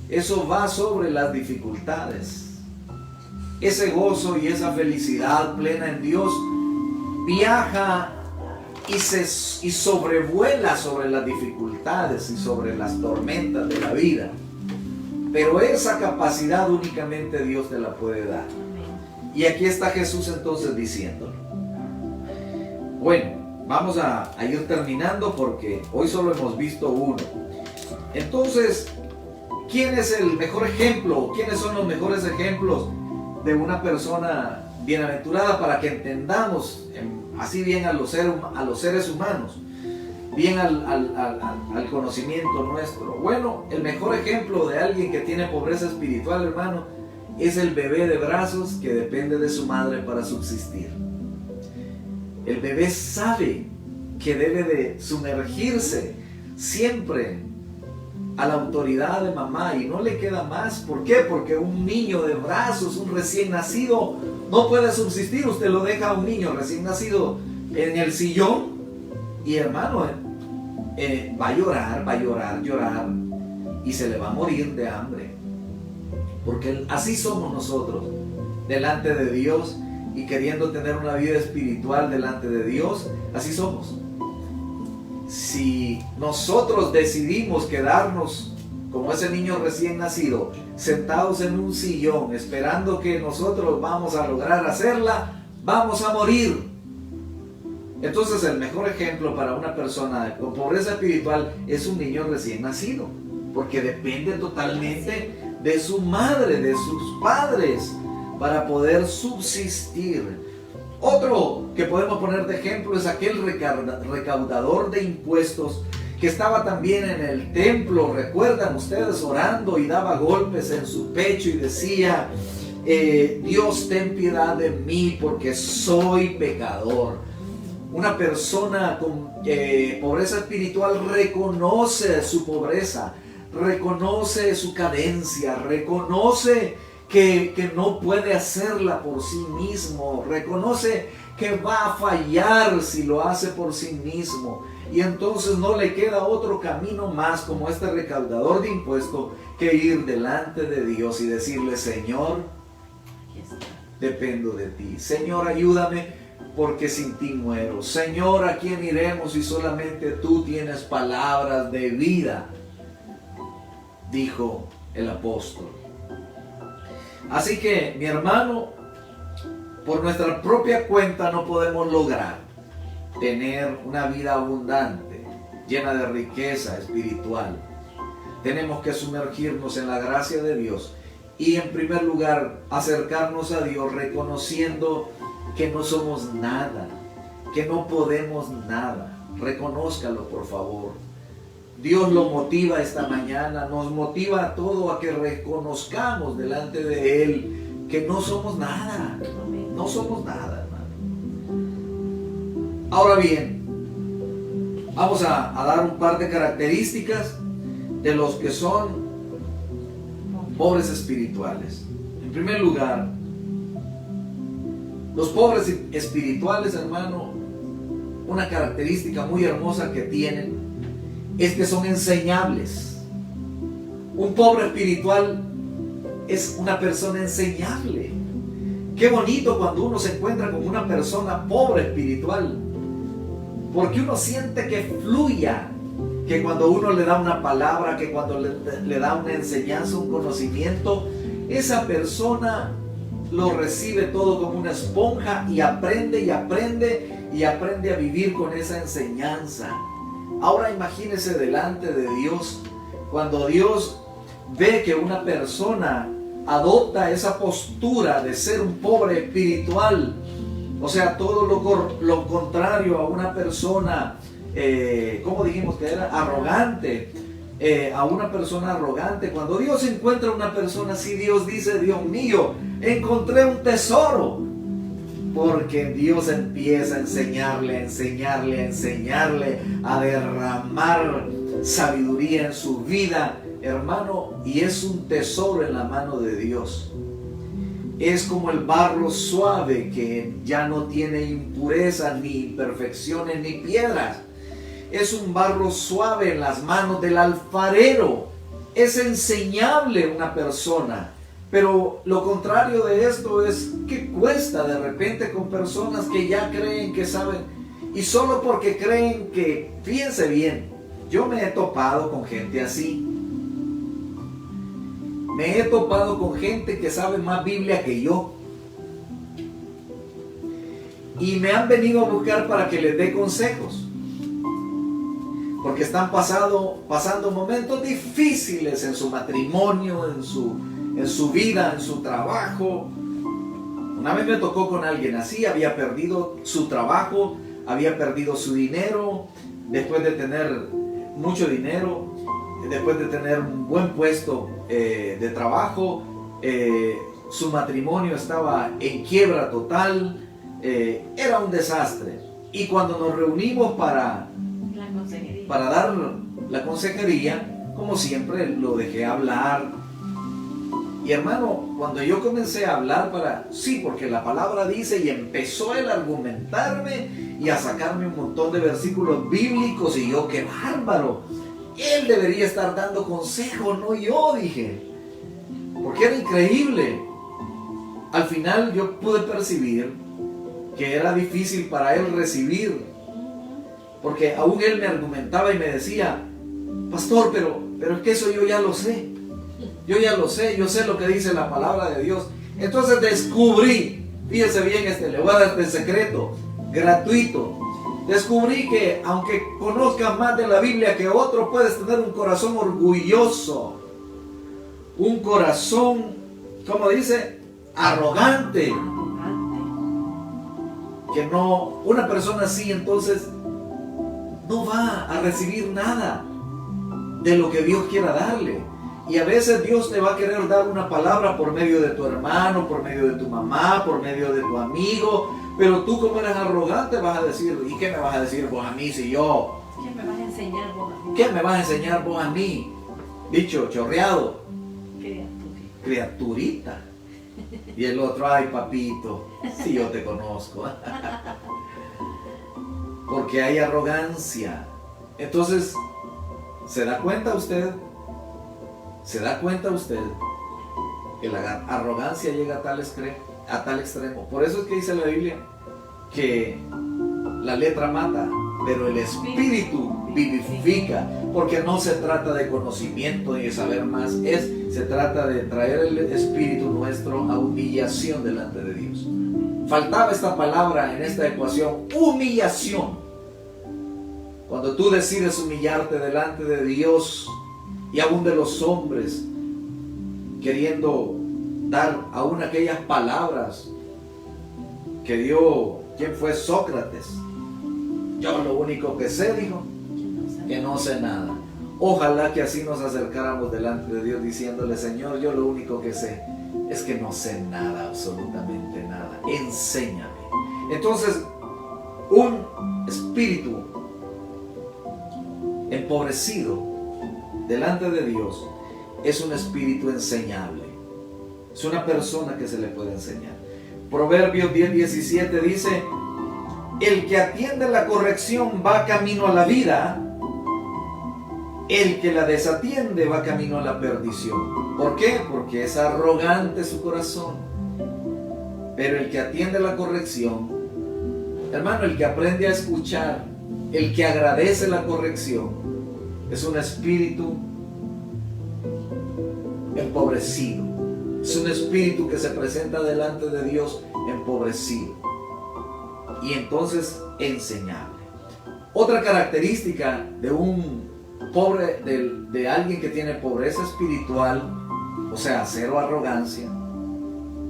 eso va sobre las dificultades. Ese gozo y esa felicidad plena en Dios viaja y sobrevuela sobre las dificultades y sobre las tormentas de la vida. Pero esa capacidad únicamente Dios te la puede dar. Y aquí está Jesús entonces diciéndolo. Bueno, vamos a ir terminando porque hoy solo hemos visto uno. Entonces, ¿quién es el mejor ejemplo? ¿Quiénes son los mejores ejemplos de una persona bienaventurada para que entendamos así bien a los seres humanos, bien al conocimiento nuestro? Bueno, el mejor ejemplo de alguien que tiene pobreza espiritual, hermano, es el bebé de brazos que depende de su madre para subsistir. El bebé sabe que debe de sumergirse siempre a la autoridad de mamá y no le queda más. ¿Por qué? Porque un niño de brazos, un recién nacido, no puede subsistir. Usted lo deja a un niño recién nacido en el sillón y, hermano, va a llorar y se le va a morir de hambre. Porque así somos nosotros delante de Dios y queriendo tener una vida espiritual delante de Dios, así somos. Si nosotros decidimos quedarnos como ese niño recién nacido, sentados en un sillón, esperando que nosotros vamos a lograr hacerla, vamos a morir. Entonces el mejor ejemplo para una persona con pobreza espiritual es un niño recién nacido, porque depende totalmente de su madre, de sus padres, para poder subsistir. Otro que podemos poner de ejemplo es aquel recaudador de impuestos que estaba también en el templo, recuerdan ustedes, orando y daba golpes en su pecho y decía, Dios, ten piedad de mí porque soy pecador. Una persona con pobreza espiritual reconoce su pobreza, reconoce su carencia, reconoce que no puede hacerla por sí mismo, reconoce que va a fallar si lo hace por sí mismo, y entonces no le queda otro camino más como este recaudador de impuestos que ir delante de Dios y decirle, Señor, dependo de ti, Señor, ayúdame porque sin ti muero, Señor, ¿a quién iremos si solamente tú tienes palabras de vida? Dijo el apóstol. Así que, mi hermano, por nuestra propia cuenta no podemos lograr tener una vida abundante, llena de riqueza espiritual. Tenemos que sumergirnos en la gracia de Dios y, en primer lugar, acercarnos a Dios reconociendo que no somos nada, que no podemos nada. Reconózcalo, por favor. Dios lo motiva esta mañana, nos motiva a todo a que reconozcamos delante de Él que no somos nada, no somos nada, hermano. Ahora bien, vamos a dar un par de características de los que son pobres espirituales. En primer lugar, los pobres espirituales, hermano, una característica muy hermosa que tienen es que son enseñables. Un pobre espiritual es una persona enseñable. Qué bonito cuando uno se encuentra con una persona pobre espiritual, porque uno siente que fluya, que cuando uno le da una palabra, que cuando le da una enseñanza, un conocimiento, esa persona lo recibe todo como una esponja y aprende a vivir con esa enseñanza. Ahora imagínese delante de Dios, cuando Dios ve que una persona adopta esa postura de ser un pobre espiritual, o sea, todo lo contrario a una persona, ¿cómo dijimos que era? Arrogante, a una persona arrogante. Cuando Dios encuentra una persona así, Dios dice, Dios mío, encontré un tesoro. Porque Dios empieza a enseñarle, a derramar sabiduría en su vida, hermano, y es un tesoro en la mano de Dios. es como el barro suave que ya no tiene impurezas, ni imperfecciones, ni piedras. Es un barro suave en las manos del alfarero. Es enseñable una persona. Pero lo contrario de esto es que cuesta de repente con personas que ya creen que saben. Y solo porque creen que, fíjense bien, yo me he topado con gente así. Me he topado con gente que sabe más Biblia que yo. Y me han venido a buscar para que les dé consejos. Porque están pasando momentos difíciles en su matrimonio, en su vida, en su trabajo. Una vez me tocó con alguien así, había perdido su trabajo, había perdido su dinero, después de tener mucho dinero, después de tener un buen puesto de trabajo, su matrimonio estaba en quiebra total, era un desastre. Y cuando nos reunimos para dar la consejería, como siempre lo dejé hablar. Y hermano, cuando yo comencé a hablar porque la palabra dice, y empezó él a argumentarme y a sacarme un montón de versículos bíblicos, y yo, qué bárbaro, él debería estar dando consejo, no yo, dije, porque era increíble. Al final yo pude percibir que era difícil para él recibir, porque aún él me argumentaba y me decía, pastor, pero es que eso yo ya lo sé. Yo ya lo sé, yo sé lo que dice la palabra de Dios. Entonces descubrí, fíjese bien, le voy a dar este secreto gratuito. Descubrí que aunque conozcas más de la Biblia que otro, puedes tener un corazón orgulloso, un corazón, ¿cómo dice? Arrogante. Que no, una persona así entonces no va a recibir nada de lo que Dios quiera darle. Y a veces Dios te va a querer dar una palabra por medio de tu hermano, por medio de tu mamá, por medio de tu amigo. Pero tú, como eres arrogante, vas a decir, ¿y qué me vas a decir vos a mí si yo? ¿Qué me vas a enseñar vos a mí? ¿Qué me vas a enseñar vos a mí? Dicho, chorreado. Criaturita. Y el otro, ay papito, si yo te conozco. Porque hay arrogancia. Entonces, ¿se da cuenta usted? ¿Se da cuenta usted que la arrogancia llega a tal extremo? Por eso es que dice la Biblia que la letra mata, pero el espíritu vivifica, porque no se trata de conocimiento ni de saber más, se trata de traer el espíritu nuestro a humillación delante de Dios. Faltaba esta palabra en esta ecuación, humillación. Cuando tú decides humillarte delante de Dios y aún de los hombres, queriendo dar aún aquellas palabras que dio, ¿quién fue? Sócrates. Yo lo único que sé, dijo, que no sé nada. Ojalá que así nos acercáramos delante de Dios diciéndole, Señor, yo lo único que sé es que no sé nada, absolutamente nada. Enséñame. Entonces, un espíritu empobrecido delante de Dios es un espíritu enseñable. Es una persona que se le puede enseñar. Proverbios 10:17 dice, el que atiende la corrección va camino a la vida, el que la desatiende va camino a la perdición. ¿Por qué? Porque es arrogante su corazón. Pero el que atiende la corrección, hermano, el que aprende a escuchar, el que agradece la corrección, es un espíritu empobrecido. Es un espíritu que se presenta delante de Dios empobrecido. Y entonces enseñable. Otra característica de un pobre, de alguien que tiene pobreza espiritual, o sea, cero arrogancia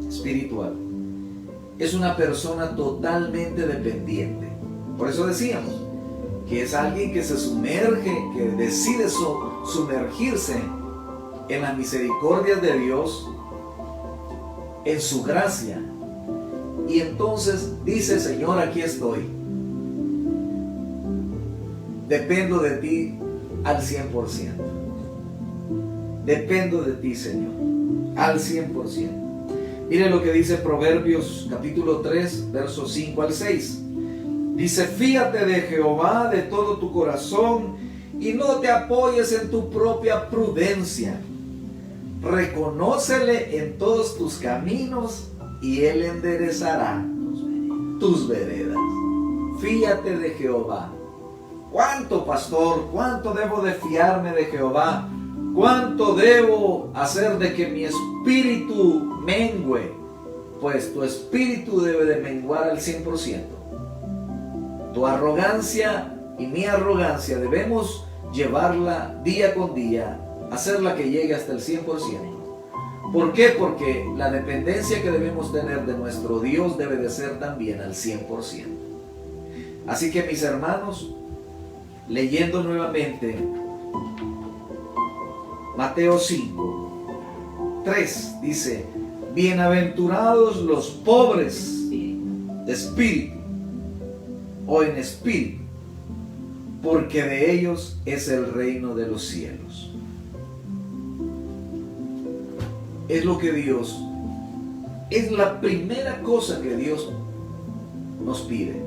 espiritual, es una persona totalmente dependiente. Por eso decíamos que es alguien que se sumerge, que decide sumergirse en las misericordias de Dios, en su gracia. Y entonces dice, Señor, aquí estoy. Dependo de ti al 100%. Dependo de ti, Señor, al 100%. Mire lo que dice Proverbios capítulo 3, versos 5 al 6. Dice: fíate de Jehová de todo tu corazón y no te apoyes en tu propia prudencia. Reconócele en todos tus caminos y Él enderezará tus veredas. Fíate de Jehová. ¿Cuánto, pastor? ¿Cuánto debo de fiarme de Jehová? ¿Cuánto debo hacer de que mi espíritu mengüe? Pues tu espíritu debe de menguar al 100%. Tu arrogancia y mi arrogancia debemos llevarla día con día, hacerla que llegue hasta el 100%. ¿Por qué? Porque la dependencia que debemos tener de nuestro Dios debe de ser también al 100%. Así que, mis hermanos, leyendo nuevamente Mateo 5, 3, dice: bienaventurados los pobres de espíritu o en espíritu, porque de ellos es el reino de los cielos. Es lo que Dios, es la primera cosa que Dios nos pide,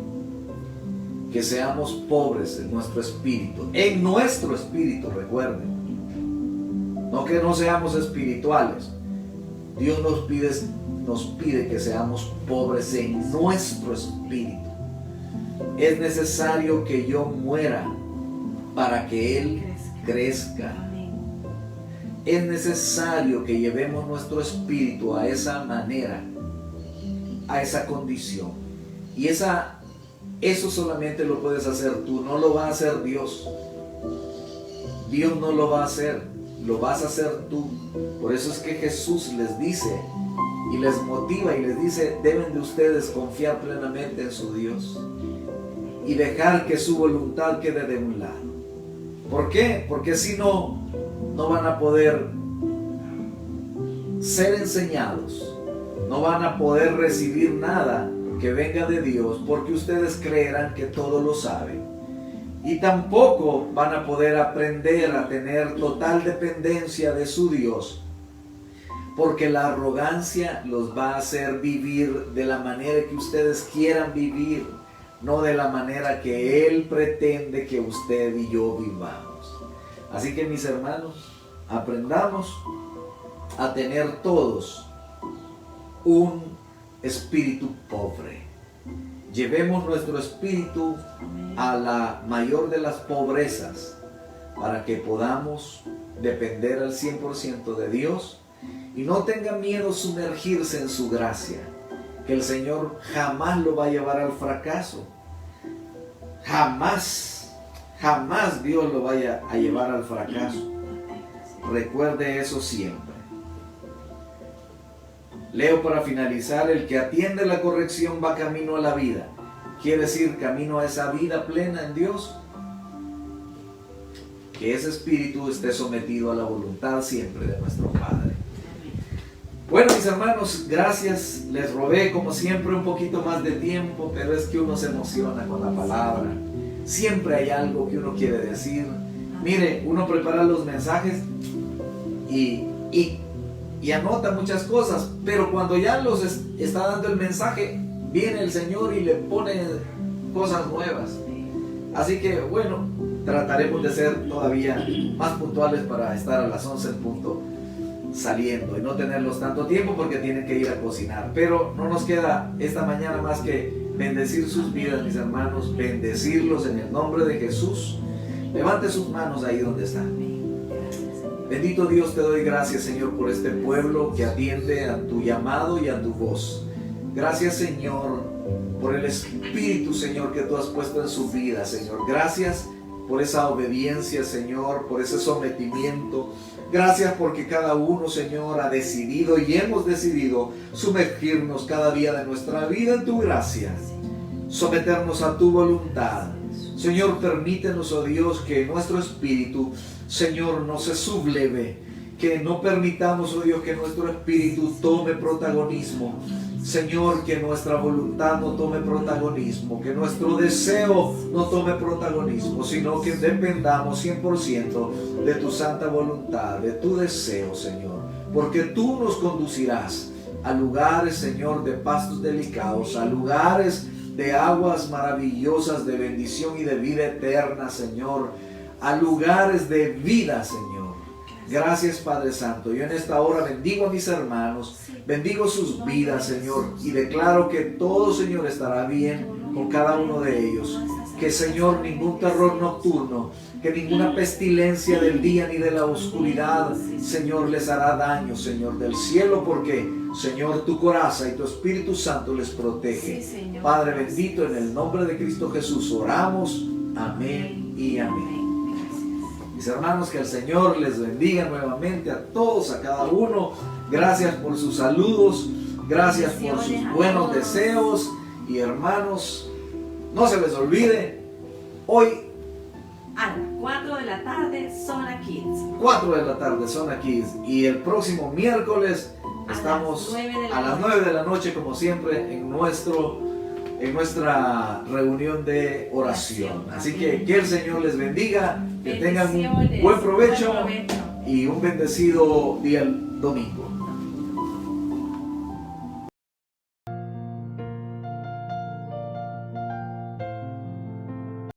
que seamos pobres en nuestro espíritu, recuerden, no que no seamos espirituales. Dios nos pide que seamos pobres en nuestro espíritu. Es necesario que yo muera para que Él crezca. Es necesario que llevemos nuestro espíritu a esa manera, a esa condición. Y eso solamente lo puedes hacer tú, no lo va a hacer Dios. Dios no lo va a hacer, lo vas a hacer tú. Por eso es que Jesús les dice y les motiva y les dice: deben de ustedes confiar plenamente en su Dios y dejar que su voluntad quede de un lado. ¿Por qué? Porque si no, no van a poder ser enseñados, no van a poder recibir nada que venga de Dios, porque ustedes creerán que todo lo saben, y tampoco van a poder aprender a tener total dependencia de su Dios, porque la arrogancia los va a hacer vivir de la manera que ustedes quieran vivir, no de la manera que Él pretende que usted y yo vivamos. Así que, mis hermanos, aprendamos a tener todos un espíritu pobre. Llevemos nuestro espíritu a la mayor de las pobrezas para que podamos depender al 100% de Dios y no tenga miedo sumergirse en su gracia, que el Señor jamás lo va a llevar al fracaso. Jamás Dios lo vaya a llevar al fracaso. Recuerde eso siempre. Leo para finalizar: el que atiende la corrección va camino a la vida. Quiere decir, camino a esa vida plena en Dios. Que ese espíritu esté sometido a la voluntad siempre de nuestro Padre. Bueno, mis hermanos, gracias. Les robé como siempre un poquito más de tiempo, pero es que uno se emociona con la palabra. Siempre hay algo que uno quiere decir. Mire, uno prepara los mensajes y anota muchas cosas, pero cuando ya los está dando el mensaje, viene el Señor y le pone cosas nuevas. Así que, bueno, trataremos de ser todavía más puntuales para estar a las 11 en punto saliendo y no tenerlos tanto tiempo porque tienen que ir a cocinar. Pero no nos queda esta mañana más que bendecir sus vidas, mis hermanos, bendecirlos en el nombre de Jesús. Levante sus manos ahí donde están. Bendito Dios, te doy gracias, Señor, por este pueblo que atiende a tu llamado y a tu voz. Gracias, Señor, por el Espíritu, Señor, que tú has puesto en su vida, Señor. Gracias por esa obediencia, Señor, por ese sometimiento. Gracias porque cada uno, Señor, ha decidido y hemos decidido sumergirnos cada día de nuestra vida en tu gracia, someternos a tu voluntad. Señor, permítenos, oh Dios, que nuestro espíritu, Señor, no se subleve, que no permitamos, oh Dios, que nuestro espíritu tome protagonismo. Señor, que nuestra voluntad no tome protagonismo, que nuestro deseo no tome protagonismo, sino que dependamos 100% de tu santa voluntad, de tu deseo, Señor, porque tú nos conducirás a lugares, Señor, de pastos delicados, a lugares de aguas maravillosas, de bendición y de vida eterna, Señor, a lugares de vida, Señor. Gracias, Padre Santo. Yo en esta hora bendigo a mis hermanos, bendigo sus vidas, Señor, y declaro que todo, Señor, estará bien con cada uno de ellos. Que, Señor, ningún terror nocturno, que ninguna pestilencia del día ni de la oscuridad, Señor, les hará daño, Señor, del cielo, porque, Señor, tu coraza y tu Espíritu Santo les protege. Padre bendito, en el nombre de Cristo Jesús oramos. Amén y amén. Mis hermanos, que el Señor les bendiga nuevamente a todos, a cada uno. Gracias por sus saludos, gracias por sus buenos deseos. Y hermanos, no se les olvide, hoy a las 4 de la tarde, Zona Kids. 4 de la tarde, Zona Kids. Y el próximo miércoles estamos a las 9 de la noche, como siempre, en nuestra reunión de oración. Así que el Señor les bendiga, que tengan un buen provecho y un bendecido día domingo.